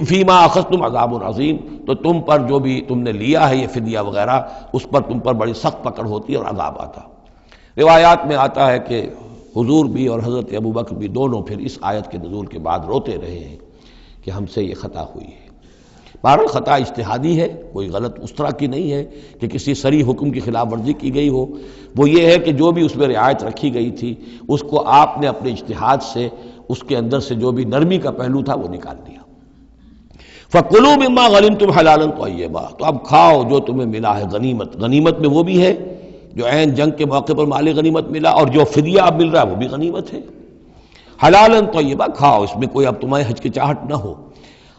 فیما اخذتم عذاب عظیم، تو تم پر جو بھی تم نے لیا ہے یہ فدیہ وغیرہ، اس پر تم پر بڑی سخت پکڑ ہوتی اور عذاب آتا۔ روایات میں آتا ہے کہ حضور بھی اور حضرت ابو بکر بھی دونوں پھر اس آیت کے نزول کے بعد روتے رہے ہیں کہ ہم سے یہ خطا ہوئی ہے۔ بہرحال خطا اجتہادی ہے، کوئی غلط اس طرح کی نہیں ہے کہ کسی صریح حکم کی خلاف ورزی کی گئی ہو، وہ یہ ہے کہ جو بھی اس میں رعایت رکھی گئی تھی اس کو آپ نے اپنے اجتہاد سے اس کے اندر سے جو بھی نرمی کا پہلو تھا وہ نکال دیا۔ فَكُلُوا مِمَّا غَنِمْتُمْ حَلَالًا طَيِّبًا، تو اب کھاؤ جو تمہیں ملا ہے غنیمت۔ غنیمت میں وہ بھی ہے جو عین جنگ کے موقع پر مال غنیمت ملا، اور جو فدیہ اب مل رہا ہے وہ بھی غنیمت ہے۔ حلالا طیبا، کھاؤ، اس میں کوئی اب تمہیں ہچکچاہٹ نہ ہو،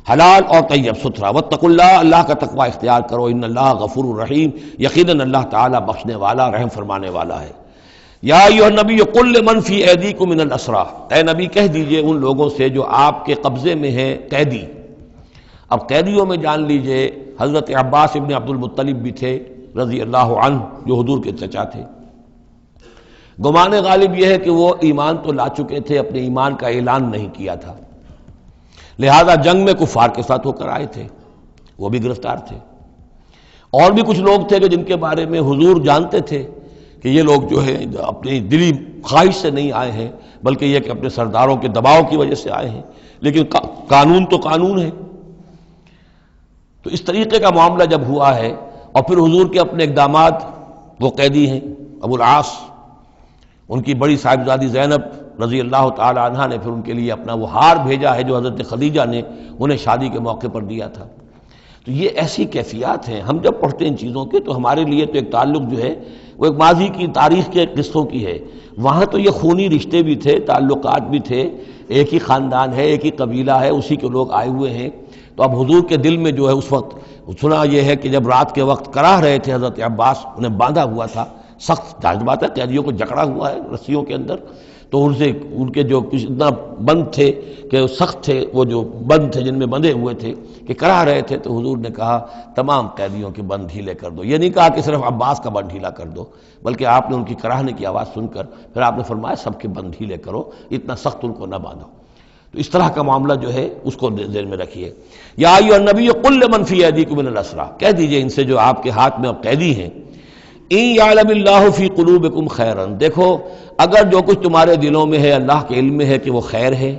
حلال اور طیب ستھرا۔ واتقوا اللہ، اللہ کا تقوی اختیار کرو، ان اللہ غفور الرحیم، یقیناً اللہ تعالیٰ بخشنے والا رحم فرمانے والا ہے۔ یا ایھا النبی قل لمن فی ایدیکم من الاسریٰ، اے نبی کہہ دیجئے ان لوگوں سے جو آپ کے قبضے میں ہیں قیدی۔ اب قیدیوں میں جان لیجئے حضرت عباس ابن عبد المطلب بھی تھے رضی اللہ عنہ، جو حضور کے چچا تھے۔ گمان غالب یہ ہے کہ وہ ایمان تو لا چکے تھے، اپنے ایمان کا اعلان نہیں کیا تھا، لہذا جنگ میں کفار کے ساتھ ہو کر آئے تھے، وہ بھی گرفتار تھے۔ اور بھی کچھ لوگ تھے کہ جن کے بارے میں حضور جانتے تھے کہ یہ لوگ جو ہے اپنی دلی خواہش سے نہیں آئے ہیں، بلکہ یہ کہ اپنے سرداروں کے دباؤ کی وجہ سے آئے ہیں، لیکن قانون تو قانون ہے۔ تو اس طریقے کا معاملہ جب ہوا ہے، اور پھر حضور کے اپنے اقدامات، وہ قیدی ہیں ابو العاص، ان کی بڑی صاحبزادی زینب رضی اللہ تعالی عنہ نے پھر ان کے لیے اپنا وہ ہار بھیجا ہے جو حضرت خدیجہ نے انہیں شادی کے موقع پر دیا تھا۔ تو یہ ایسی کیفیات ہیں، ہم جب پڑھتے ہیں ان چیزوں کے تو ہمارے لیے تو ایک تعلق جو ہے وہ ایک ماضی کی تاریخ کے قصوں کی ہے، وہاں تو یہ خونی رشتے بھی تھے، تعلقات بھی تھے، ایک ہی خاندان ہے، ایک ہی قبیلہ ہے، اسی کے لوگ آئے ہوئے ہیں۔ تو اب حضور کے دل میں جو ہے اس وقت سنا یہ ہے کہ جب رات کے وقت کراہ رہے تھے حضرت عباس، انہیں باندھا ہوا تھا، سخت ظاہر بات ہے قیدیوں کو جکڑا ہوا ہے رسیوں کے اندر، تو ان کے جو کچھ اتنا بند تھے کہ سخت تھے، وہ جو بند تھے جن میں بندھے ہوئے تھے کہ کراہ رہے تھے، تو حضور نے کہا تمام قیدیوں کے بند ڈھیلے کر دو۔ یہ نہیں کہا کہ صرف عباس کا بند ڈھیلا کر دو، بلکہ آپ نے ان کی کراہنے کی آواز سن کر پھر آپ نے فرمایا سب کے بند ڈھیلے کرو، اتنا سخت ان کو نہ باندھو۔ تو اس طرح کا معاملہ جو ہے اس کو ذہن میں رکھیے۔ یا ایھا النبی قل لمن فی ایدیکم من الاسریٰ، کہہ دیجئے ان سے جو آپ کے ہاتھ میں اب قیدی ہیں، ان یعلم اللہ فی قلوبکم خیرا، دیکھو اگر جو کچھ تمہارے دلوں میں ہے اللہ کے علم میں ہے کہ وہ خیر ہے،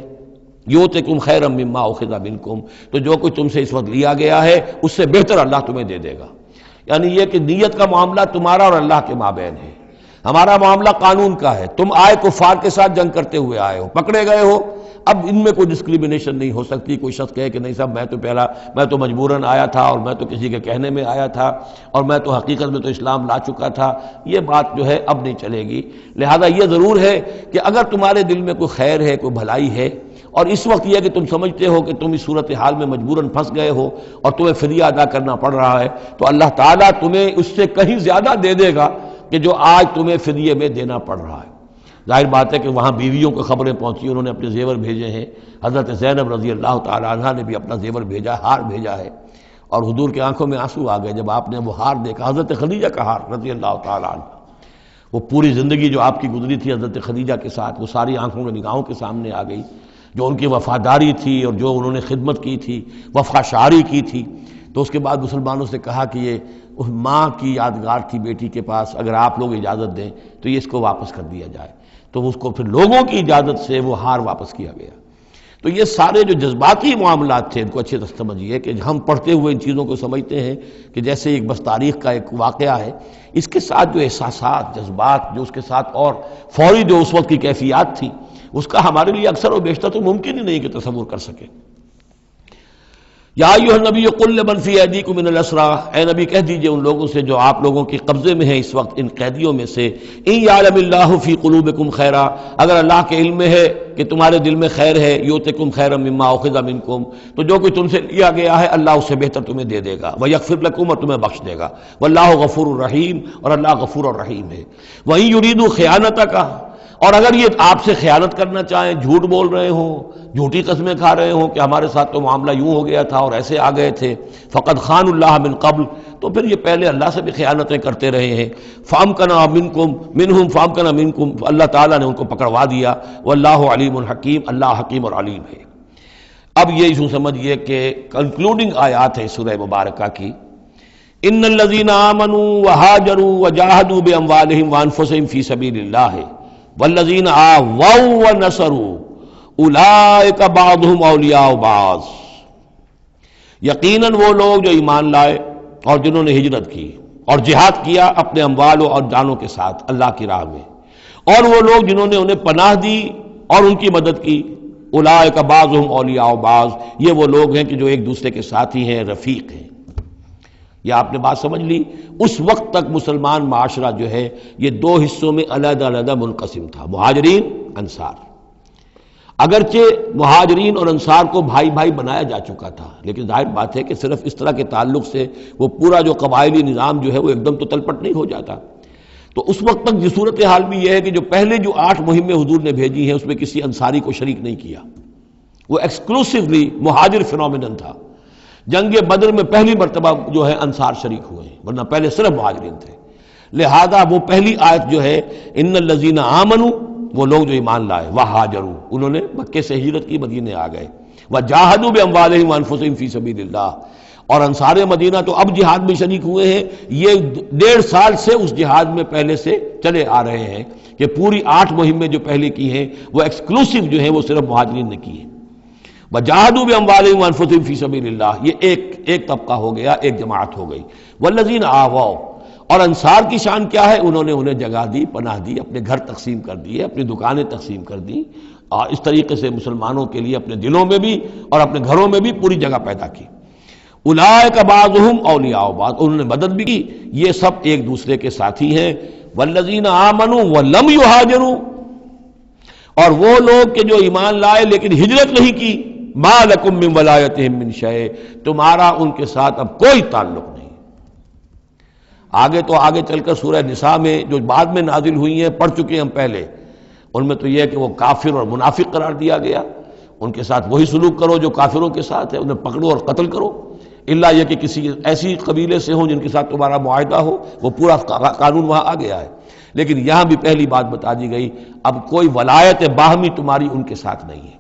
یؤتکم خیرا مما اخذ منکم، تو جو کچھ تم سے اس وقت لیا گیا ہے اس سے بہتر اللہ تمہیں دے دے گا۔ یعنی یہ کہ نیت کا معاملہ تمہارا اور اللہ کے مابین ہے، ہمارا معاملہ قانون کا ہے۔ تم آئے کفار کے ساتھ جنگ کرتے ہوئے آئے ہو، پکڑے گئے ہو، اب ان میں کوئی ڈسکریمنیشن نہیں ہو سکتی، کوئی شخص کہے کہ نہیں صاحب میں تو مجبوراً آیا تھا، اور میں تو کسی کے کہنے میں آیا تھا، اور میں تو حقیقت میں تو اسلام لا چکا تھا، یہ بات جو ہے اب نہیں چلے گی۔ لہذا یہ ضرور ہے کہ اگر تمہارے دل میں کوئی خیر ہے، کوئی بھلائی ہے، اور اس وقت یہ کہ تم سمجھتے ہو کہ تم اس صورتحال میں مجبوراً پھنس گئے ہو اور تمہیں فدیہ ادا کرنا پڑ رہا ہے، تو اللہ تعالیٰ تمہیں اس سے کہیں زیادہ دے دے گا کہ جو آج تمہیں فدیے میں دینا پڑ رہا ہے۔ ظاہر بات ہے کہ وہاں بیویوں کو خبریں پہنچی، انہوں نے اپنے زیور بھیجے ہیں، حضرت زینب رضی اللہ تعالی عنہ نے بھی اپنا زیور بھیجا، ہار بھیجا ہے، اور حضور کے آنکھوں میں آنسو آ گئے جب آپ نے وہ ہار دیکھا، حضرت خدیجہ کا ہار رضی اللہ تعالی عنہ۔ وہ پوری زندگی جو آپ کی گزری تھی حضرت خدیجہ کے ساتھ، وہ ساری آنکھوں میں نگاہوں کے سامنے آ گئی، جو ان کی وفاداری تھی اور جو انہوں نے خدمت کی تھی، وفا شعاری کی تھی۔ تو اس کے بعد مسلمانوں سے کہا کہ یہ ماں کی یادگار تھی بیٹی کے پاس، اگر آپ لوگ اجازت دیں تو یہ اس کو واپس کر دیا جائے، تو اس کو پھر لوگوں کی اجازت سے وہ ہار واپس کیا گیا۔ تو یہ سارے جو جذباتی معاملات تھے ان کو اچھے سے سمجھیے کہ ہم پڑھتے ہوئے ان چیزوں کو سمجھتے ہیں کہ جیسے ایک بس تاریخ کا ایک واقعہ ہے، اس کے ساتھ جو احساسات، جذبات، جو اس کے ساتھ اور فوری جو اس وقت کی کیفیات تھی، اس کا ہمارے لیے اکثر و بیشتر تو ممکن ہی نہیں کہ تصور کر سکے۔ یا ایھا النبی قل لمن فی ایدیکم من الاسریٰ، اے نبی کہہ دیجئے ان لوگوں سے جو آپ لوگوں کے قبضے میں ہیں اس وقت ان قیدیوں میں سے، ان یعلم اللہ فی قلوبکم خیرا، اگر اللہ کے علم میں ہے کہ تمہارے دل میں خیر ہے، یؤتکم خیرا مما اخذ منکم، تو جو کچھ تم سے لیا گیا ہے اللہ اس سے بہتر تمہیں دے دے گا، ویغفر لکم، اور تمہیں بخش دے گا، واللہ غفور الرحیم، اور اللہ غفور الرحیم ہے۔ وَإِن يُرِيدُوا خِيَانَتَكَ، اور اگر یہ آپ سے خیانت کرنا چاہیں، جھوٹ بول رہے ہوں، جھوٹی قسمیں کھا رہے ہوں کہ ہمارے ساتھ تو معاملہ یوں ہو گیا تھا اور ایسے آ گئے تھے، فقد خان اللہ من قبل، تو پھر یہ پہلے اللہ سے بھی خیانتیں کرتے رہے ہیں، فامکنا منہم فامکنا منکم، اللہ تعالیٰ نے ان کو پکڑوا دیا، واللہ علیم الحکیم، اللہ حکیم اور علیم ہے۔ اب یہ یوں سمجھیے کہ کنکلوڈنگ آیات ہے سورہ مبارکہ کی، ان الذین آمنوا وہاجروا وجاہدوا باموالہم وانفسہم فی سبیل اللہ والذین آووا ونصروا اولئک بعضهم اولیاء بعض، یقیناً وہ لوگ جو ایمان لائے اور جنہوں نے ہجرت کی اور جہاد کیا اپنے اموالوں اور جانوں کے ساتھ اللہ کی راہ میں، اور وہ لوگ جنہوں نے انہیں پناہ دی اور ان کی مدد کی، اولئک بعضهم اولیاء بعض، یہ وہ لوگ ہیں کہ جو ایک دوسرے کے ساتھی ہیں، رفیق ہیں۔ یہ آپ نے بات سمجھ لی۔ اس وقت تک مسلمان معاشرہ جو ہے یہ دو حصوں میں علیحدہ علیحدہ منقسم تھا، مہاجرین، انصار۔ اگرچہ مہاجرین اور انصار کو بھائی بھائی بنایا جا چکا تھا، لیکن ظاہر بات ہے کہ صرف اس طرح کے تعلق سے وہ پورا جو قبائلی نظام جو ہے وہ ایک دم تو تلپٹ نہیں ہو جاتا۔ تو اس وقت تک یہ صورتحال بھی یہ ہے کہ جو پہلے جو 8 مہمیں حضور نے بھیجی ہیں اس میں کسی انصاری کو شریک نہیں کیا، وہ ایکسکلوسیولی مہاجر فینومینن تھا۔ جنگ بدر میں پہلی مرتبہ جو ہے انصار شریک ہوئے ہیں، ورنہ پہلے صرف مہاجرین تھے۔ لہذا وہ پہلی آیت جو ہے ان الذین آمنوا، وہ لوگ جو ایمان لائے، وہاجروا، انہوں نے مکے سے ہجرت کی، مدینے آ گئے، وجاہدوا باموالہم وانفسہم فی سبیل اللہ، اور انصار مدینہ تو اب جہاد میں شریک ہوئے ہیں، یہ 1.5 سال سے اس جہاد میں پہلے سے چلے آ رہے ہیں کہ پوری 8 مہمیں جو پہلے کی ہیں وہ ایکسکلوسیو جو ہیں وہ صرف مہاجرین نے کی ہیں۔ وجاہدوا باموالہم وانفسہم فی سبیل اللہ، یہ ایک طبقہ ہو گیا، ایک جماعت ہو گئی۔ والذین آووا، اور انصار کی شان کیا ہے؟ انہوں نے انہیں جگہ دی، پناہ دی، اپنے گھر تقسیم کر دیے، اپنی دکانیں تقسیم کر دی، اور اس طریقے سے مسلمانوں کے لیے اپنے دلوں میں بھی اور اپنے گھروں میں بھی پوری جگہ پیدا کی۔ اولئک بعضهم اولیاء بعض، انہوں نے مدد بھی کی، یہ سب ایک دوسرے کے ساتھی ہیں۔ والذین آمنوا ولم یہاجروا، اور وہ لوگ کہ جو ایمان لائے لیکن ہجرت نہیں کی، ما لکم من ولایتہم من شیء، تمہارا ان کے ساتھ اب کوئی تعلق نہیں۔ آگے چل کر سورہ نساء میں جو بعد میں نازل ہوئی ہیں پڑھ چکے ہیں ہم پہلے، ان میں تو یہ ہے کہ وہ کافر اور منافق قرار دیا گیا، ان کے ساتھ وہی سلوک کرو جو کافروں کے ساتھ ہے، انہیں پکڑو اور قتل کرو، الا یہ کہ کسی ایسی قبیلے سے ہوں جن کے ساتھ تمہارا معاہدہ ہو، وہ پورا قانون وہاں آ گیا ہے۔ لیکن یہاں بھی پہلی بات بتا دی گئی، اب کوئی ولایت باہمی تمہاری ان کے ساتھ نہیں ہے۔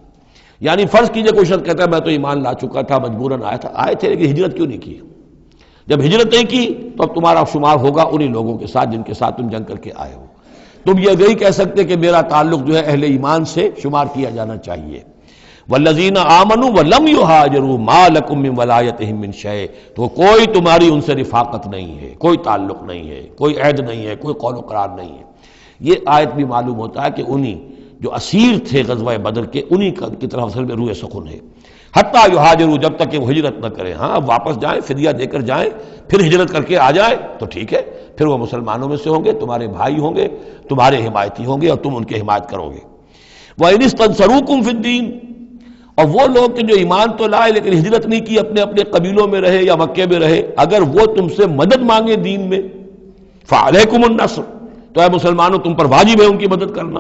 یعنی فرض کیجئے کوئی شخص کہتا ہے میں تو ایمان لا چکا تھا، مجبوراً آئے تھے لیکن ہجرت کیوں نہیں کی؟ جب ہجرت نہیں کی تو اب تمہارا شمار ہوگا انہی لوگوں کے ساتھ جن کے ساتھ تم جنگ کر کے آئے ہو۔ تم یہ نہیں کہہ سکتے کہ میرا تعلق جو ہے اہل ایمان سے شمار کیا جانا چاہیے۔ والذین آمنوا ولم یہاجروا ما لکم من ولایتہم من شیء، تو کوئی تمہاری ان سے رفاقت نہیں ہے، کوئی تعلق نہیں ہے، کوئی عہد نہیں ہے، کوئی قول و قرار نہیں ہے۔ یہ آیت بھی معلوم ہوتا ہے کہ انہی جو اسیر تھے غزوہ بدر کے، انہی کی طرف اصل میں روح سخن ہے۔ حتیٰ یہاجروا، جب تک کہ وہ ہجرت نہ کریں، ہاں واپس جائیں، فدیہ دے کر جائیں، پھر ہجرت کر کے آ جائیں تو ٹھیک ہے، پھر وہ مسلمانوں میں سے ہوں گے، تمہارے بھائی ہوں گے، تمہارے حمایتی ہوں گے اور تم ان کی حمایت کرو گے۔ وَإِنِ اسْتَنصَرُوكُمْ فِي الدِّينِ، اور وہ لوگ کہ جو ایمان تو لائے لیکن ہجرت نہیں کی، اپنے اپنے قبیلوں میں رہے یا مکے میں رہے، اگر وہ تم سے مدد مانگے دین میں، فَعَلَيْكُمُ النَّصْرُ، تو اے مسلمانوں تم پر واجب ہے ان کی مدد کرنا۔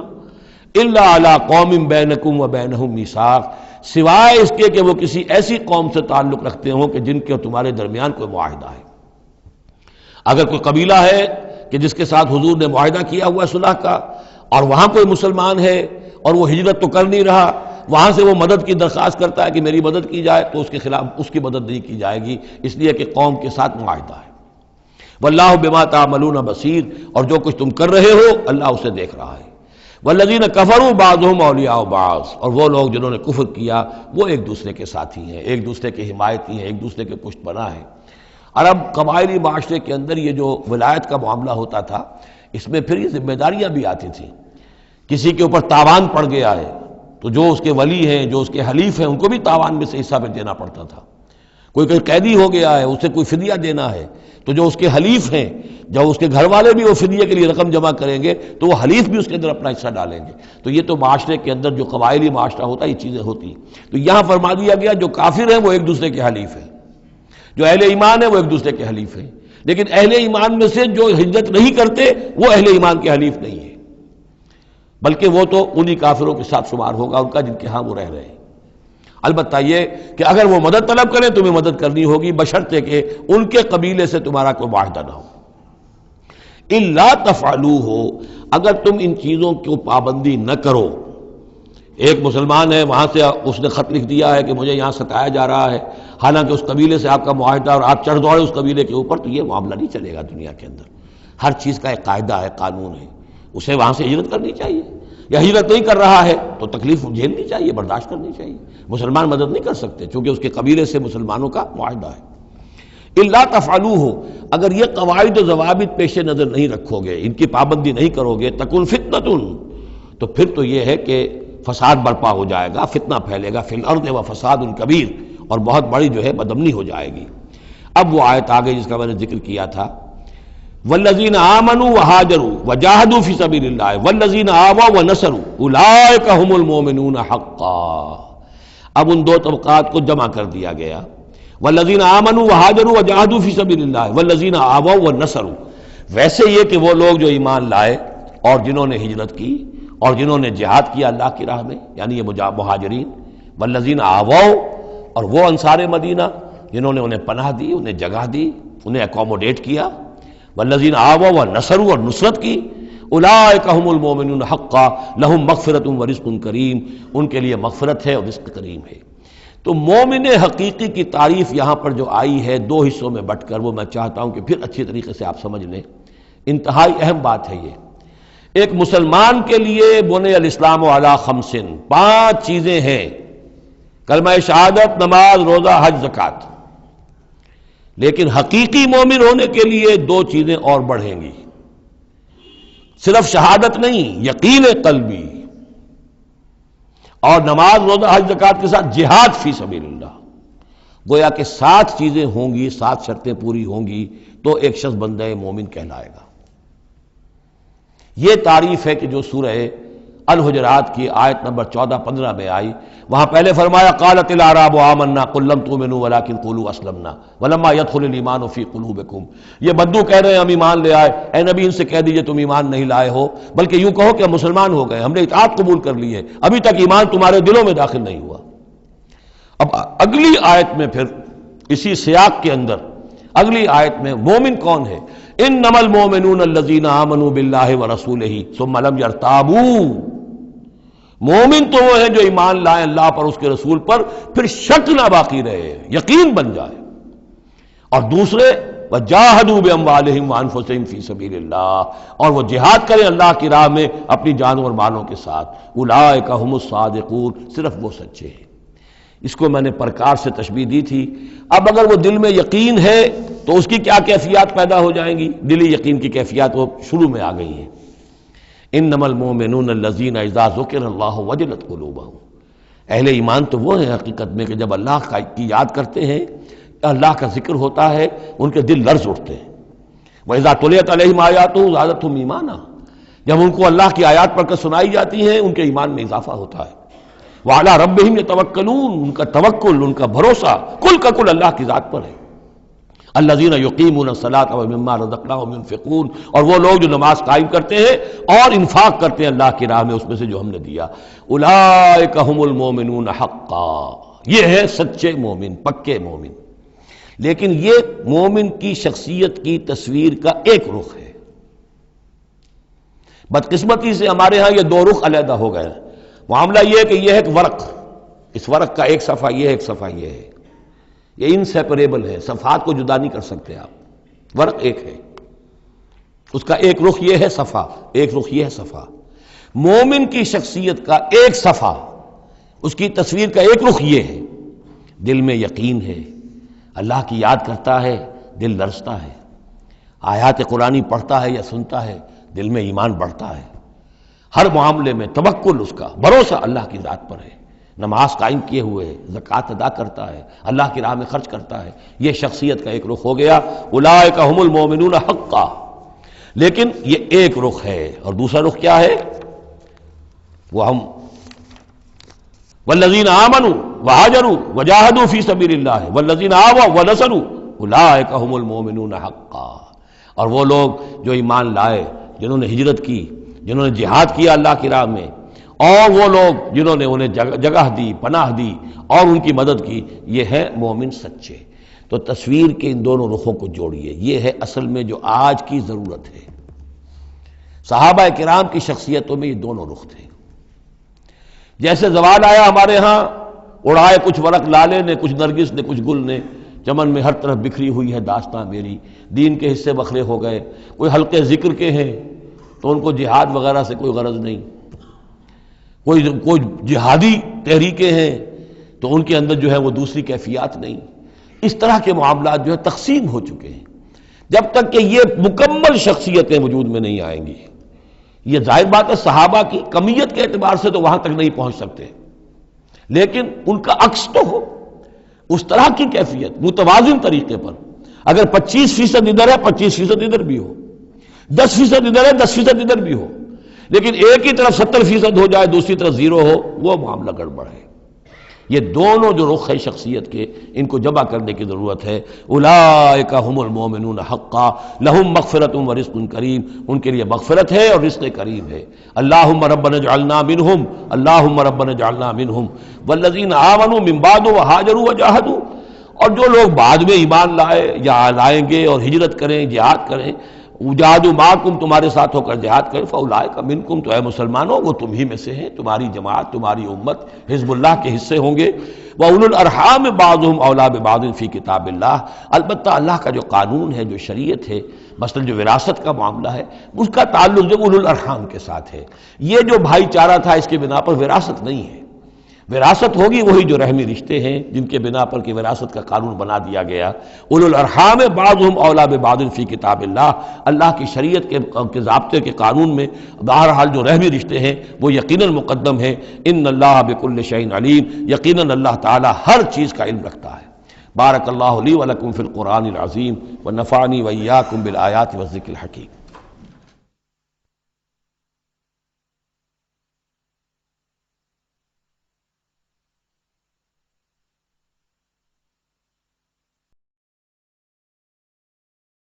إِلَّا عَلَىٰ قَوْمٍ بَيْنَكُمْ وَبَيْنَهُمْ مِيثَاقٌ، سوائے اس کے کہ وہ کسی ایسی قوم سے تعلق رکھتے ہوں کہ جن کے اور تمہارے درمیان کوئی معاہدہ ہے۔ اگر کوئی قبیلہ ہے کہ جس کے ساتھ حضور نے معاہدہ کیا ہوا ہے صلح کا، اور وہاں کوئی مسلمان ہے اور وہ ہجرت تو کر نہیں رہا، وہاں سے وہ مدد کی درخواست کرتا ہے کہ میری مدد کی جائے، تو اس کے خلاف اس کی مدد نہیں کی جائے گی، اس لیے کہ قوم کے ساتھ معاہدہ ہے۔ واللہ بما تعملون بصیر، اور جو کچھ تم کر رہے ہو اللہ اسے دیکھ رہا ہے۔ والذین کفروا بعضهم اولیاء بعض، اور وہ لوگ جنہوں نے کفر کیا وہ ایک دوسرے کے ساتھی ہیں، ایک دوسرے کے حمایتی ہیں، ایک دوسرے کے پشت پناہ ہیں۔ عرب قبائلی معاشرے کے اندر یہ جو ولایت کا معاملہ ہوتا تھا، اس میں پھر یہ ذمہ داریاں بھی آتی تھیں۔ کسی کے اوپر تاوان پڑ گیا ہے تو جو اس کے ولی ہیں، جو اس کے حلیف ہیں، ان کو بھی تاوان میں سے حصہ پہ دینا پڑتا تھا۔ کوئی قیدی ہو گیا ہے، اسے کوئی فدیہ دینا ہے تو جو اس کے حلیف ہیں، جب اس کے گھر والے بھی وہ فدیے کے لیے رقم جمع کریں گے تو وہ حلیف بھی اس کے اندر اپنا حصہ ڈالیں گے۔ تو یہ تو معاشرے کے اندر جو قبائلی معاشرہ ہوتا ہے یہ چیزیں ہوتی ہیں۔ تو یہاں فرما دیا گیا جو کافر ہیں وہ ایک دوسرے کے حلیف ہیں، جو اہل ایمان ہیں وہ ایک دوسرے کے حلیف ہیں، لیکن اہل ایمان میں سے جو ہجرت نہیں کرتے وہ اہل ایمان کے حلیف نہیں ہیں، بلکہ وہ تو انہی کافروں کے ساتھ شمار ہوگا ان کا جن کے ہاں وہ رہ رہے ہیں۔ البتہ یہ کہ اگر وہ مدد طلب کریں تمہیں مدد کرنی ہوگی، بشرطے کہ ان کے قبیلے سے تمہارا کوئی معاہدہ نہ ہو۔ الا تفعلوہ، اگر تم ان چیزوں کی پابندی نہ کرو۔ ایک مسلمان ہے، وہاں سے اس نے خط لکھ دیا ہے کہ مجھے یہاں ستایا جا رہا ہے، حالانکہ اس قبیلے سے آپ کا معاہدہ اور آپ چڑھ دوڑے اس قبیلے کے اوپر، تو یہ معاملہ نہیں چلے گا دنیا کے اندر۔ ہر چیز کا ایک قاعدہ ہے، قانون ہے، اسے وہاں سے ہجرت کرنی چاہیے، یا ہجرت نہیں کر رہا ہے تو تکلیف جھیلنی چاہیے، برداشت کرنی چاہیے۔ مسلمان مدد نہیں کر سکتے چونکہ اس کے قبیلے سے مسلمانوں کا معاہدہ ہے۔ الا تفعلوہ، اگر یہ قواعد و ضوابط پیش نظر نہیں رکھو گے، ان کی پابندی نہیں کرو گے، تکن فتنۃ، تو پھر تو یہ ہے کہ فساد برپا ہو جائے گا، فتنہ پھیلے گا، فی الارض و فساد کبیر، اور بہت بڑی جو ہے بدامنی ہو جائے گی۔ اب وہ آیت آگے جس کا میں نے ذکر کیا تھا، والذین آمنوا وہاجروا وجاہدوا فی سبیل اللہ والذین آووا ونصروا اولئک هم المؤمنون حقا۔ اب ان دو طبقات کو جمع کر دیا گیا، والذین آمنوا وہاجروا وجاہدوا فی سبیل اللہ والذین آووا ونصروا، ویسے یہ کہ وہ لوگ جو ایمان لائے اور جنہوں نے ہجرت کی اور جنہوں نے جہاد کیا اللہ کی راہ میں، یعنی یہ مہاجرین، والذین آووا، اور وہ انصار مدینہ جنہوں نے انہیں پناہ دی، انہیں جگہ دی، انہیں اکوموڈیٹ کیا، والذین آووا ونصروا، اور نصرت کی، اولئک هم المؤمنون حقا لهم مغفرۃ ورزق کریم، ان کے لیے مغفرت ہے اور رزق کریم ہے۔ تو مومن حقیقی کی تعریف یہاں پر جو آئی ہے دو حصوں میں بٹ کر، وہ میں چاہتا ہوں کہ پھر اچھی طریقے سے آپ سمجھ لیں، انتہائی اہم بات ہے یہ۔ ایک مسلمان کے لیے بنی الاسلام علی خمس، 5 چیزیں ہیں، کلمہ شہادت، نماز، روزہ، حج، زکوٰۃ۔ لیکن حقیقی مومن ہونے کے لیے دو چیزیں اور بڑھیں گی، صرف شہادت نہیں، یقین قلبی اور نماز روزہ حج زکوٰۃ کے ساتھ جہاد فی سبیل اللہ۔ گویا کہ 7 چیزیں ہوں گی، 7 شرطیں پوری ہوں گی تو ایک شخص بندہ مومن کہلائے گا۔ یہ تعریف ہے کہ جو سورہ الحجرات کی آیت نمبر 14-15 میں آئی، وہاں پہلے فرمایا قالت الاعراب آمنا قل لم تؤمنوا ولکن قولوا اسلمنا ولما يدخل الايمان في قلوبكم۔ یہ بدو کہہ رہے ہیں ہم ایمان لے آئے، اے نبی ان سے کہہ دیجئے تم ایمان نہیں لائے ہو، بلکہ یوں کہو کہ ہم مسلمان ہو گئے، ہم نے اطاعت قبول کر لی ہے، ابھی تک ایمان تمہارے دلوں میں داخل نہیں ہوا۔ اب اگلی آیت میں پھر اسی سیاق کے اندر اگلی آیت میں مومن کون ہے؟ انما المؤمنون الذين آمنوا بالله ورسوله ثم لم يرتابوا۔ مومن تو وہ ہیں جو ایمان لائیں اللہ پر، اس کے رسول پر، پھر شک نہ باقی رہے، یقین بن جائے۔ اور دوسرے وجاہدوا باموالہم وانفسہم فی سبیل اللہ، اور وہ جہاد کریں اللہ کی راہ میں اپنی جانوں اور مالوں کے ساتھ۔ اولئک ھم الصادقون، صرف وہ سچے ہیں۔ اس کو میں نے پرکار سے تشبیہ دی تھی۔ اب اگر وہ دل میں یقین ہے تو اس کی کیا کیفیات پیدا ہو جائیں گی؟ دلی یقین کی کیفیات وہ شروع میں آ گئی ہیں۔ انما المؤمنون الذین اذا ذکر اللہ وجلت قلوبہم، اہل ایمان تو وہ ہیں حقیقت میں کہ جب اللہ کی یاد کرتے ہیں، اللہ کا ذکر ہوتا ہے، ان کے دل لرز اٹھتے ہیں۔ وَإِذَا تُلِيَتْ عَلَيْهِمْ آيَاتُهُ زَادَتْهُمْ ایمانا، جب ان کو اللہ کی آیات پڑھ کر سنائی جاتی ہیں ان کے ایمان میں اضافہ ہوتا ہے۔ وَعَلَىٰ رَبِّهِمْ يَتَوَكَّلُونَ، ان کا توکل، ان کا بھروسہ کل کا کل اللہ کی ذات پر ہے۔ الذین یقیمون الصلاۃ ومما رزقناہم ينفقون، اور وہ لوگ جو نماز قائم کرتے ہیں اور انفاق کرتے ہیں اللہ کی راہ میں اس میں سے جو ہم نے دیا۔ اولئک ھم المؤمنون حقا، یہ ہے سچے مومن، پکے مومن۔ لیکن یہ مومن کی شخصیت کی تصویر کا ایک رخ ہے۔ بدقسمتی سے ہمارے ہاں یہ 2 رخ علیحدہ ہو گئے۔ معاملہ یہ ہے کہ یہ ہے ایک ورق، اس ورق کا ایک صفحہ یہ ہے، ایک صفحہ یہ ہے، یہ انسیپریبل ہے، صفحات کو جدا نہیں کر سکتے آپ۔ ورق ایک ہے، اس کا ایک رخ یہ ہے صفحہ، ایک رخ یہ ہے صفحہ۔ مومن کی شخصیت کا ایک صفحہ، اس کی تصویر کا ایک رخ یہ ہے، دل میں یقین ہے، اللہ کی یاد کرتا ہے، دل لرزتا ہے، آیات قرآنی پڑھتا ہے یا سنتا ہے، دل میں ایمان بڑھتا ہے، ہر معاملے میں توکل، اس کا بھروسہ اللہ کی ذات پر ہے، نماز قائم کیے ہوئے ہے، زکوٰۃ ادا کرتا ہے، اللہ کی راہ میں خرچ کرتا ہے۔ یہ شخصیت کا ایک رخ ہو گیا، اولئک ھم المؤمنون حقا۔ لیکن یہ ایک رخ ہے، اور دوسرا رخ کیا ہے؟ وہ ہم والذین آمنوا وہاجروا وجاہدوا فی سبیل اللہ والذین آووا ونصروا اولئک ھم المؤمنون حقا۔ اور وہ لوگ جو ایمان لائے، جنہوں نے ہجرت کی، جنہوں نے جہاد کیا اللہ کی راہ میں، اور وہ لوگ جنہوں نے انہیں جگہ دی، پناہ دی اور ان کی مدد کی، یہ ہے مومن سچے۔ تو تصویر کے ان دونوں رخوں کو جوڑیے، یہ ہے اصل میں جو آج کی ضرورت ہے۔ صحابہ کرام کی شخصیتوں میں یہ دونوں رخ تھے۔ جیسے زوال آیا ہمارے ہاں، اڑائے کچھ ورق لالے نے، کچھ نرگس نے، کچھ گل نے، چمن میں ہر طرف بکھری ہوئی ہے داستاں میری، دین کے حصے بکھرے ہو گئے، کوئی حلقے ذکر کے ہیں تو ان کو جہاد وغیرہ سے کوئی غرض نہیں، کوئی جہادی تحریکیں ہیں تو ان کے اندر جو ہے وہ دوسری کیفیات نہیں۔ اس طرح کے معاملات جو ہے تقسیم ہو چکے ہیں۔ جب تک کہ یہ مکمل شخصیتیں وجود میں نہیں آئیں گی، یہ ظاہر بات ہے صحابہ کی کمیت کے اعتبار سے تو وہاں تک نہیں پہنچ سکتے، لیکن ان کا عکس تو ہو، اس طرح کی کیفیت متوازن طریقے پر۔ اگر 25% ادھر ہے 25% ادھر بھی ہو، 10% ادھر ہے 10% ادھر بھی ہو، لیکن ایک ہی طرف 70% ہو جائے، دوسری طرف 0 ہو، وہ معاملہ گڑبڑ ہے۔ یہ دونوں جو رخ ہے شخصیت کے، ان کو جمع کرنے کی ضرورت ہے۔ اولئک ھم المؤمنون حقا لہم مغفرۃ ورزق کریم، ان کے لیے مغفرت ہے اور رزق کریم ہے۔ اللہم ربنا اجعلنا منہم، اللہم ربنا اجعلنا منہم والذین آمنوا من بعد وہاجروا وجاہدوا، اور جو لوگ بعد میں ایمان لائے یا لائیں گے اور ہجرت کریں، جہاد کریں، وجاہدوا معکم، تمہارے ساتھ ہو کر جہاد کریں، فاولئک منکم، تو اے مسلمانوں وہ تم ہی میں سے ہیں، تمہاری جماعت، تمہاری امت حزب اللہ کے حصے ہوں گے۔ وَأُولُو الْأَرْحَامِ بَعْضُهُمْ أَوْلَىٰ بِبَعْضٍ فِي کتاب اللہ، البتہ اللہ کا جو قانون ہے، جو شریعت ہے، مثلا جو وراثت کا معاملہ ہے، اس کا تعلق جو اولو الارحام کے ساتھ ہے۔ یہ جو بھائی چارہ تھا اس کے بنا پر وراثت نہیں ہے، وراثت ہوگی وہی جو رحمی رشتے ہیں جن کے بنا پر کہ وراثت کا قانون بنا دیا گیا. اولو الارحام بعضهم اولی ببعض فی کتاب اللہ. اللہ کی شریعت کے ضابطے کے قانون میں بہرحال جو رحمی رشتے ہیں وہ یقیناً مقدم ہیں. ان اللہ بکل شیء علیم. یقیناً اللہ تعالی ہر چیز کا علم رکھتا ہے. بارک اللہ لی ولکم فی القرآن العظیم ونفعنی وإیاکم بالآیات والذکر الحکیم.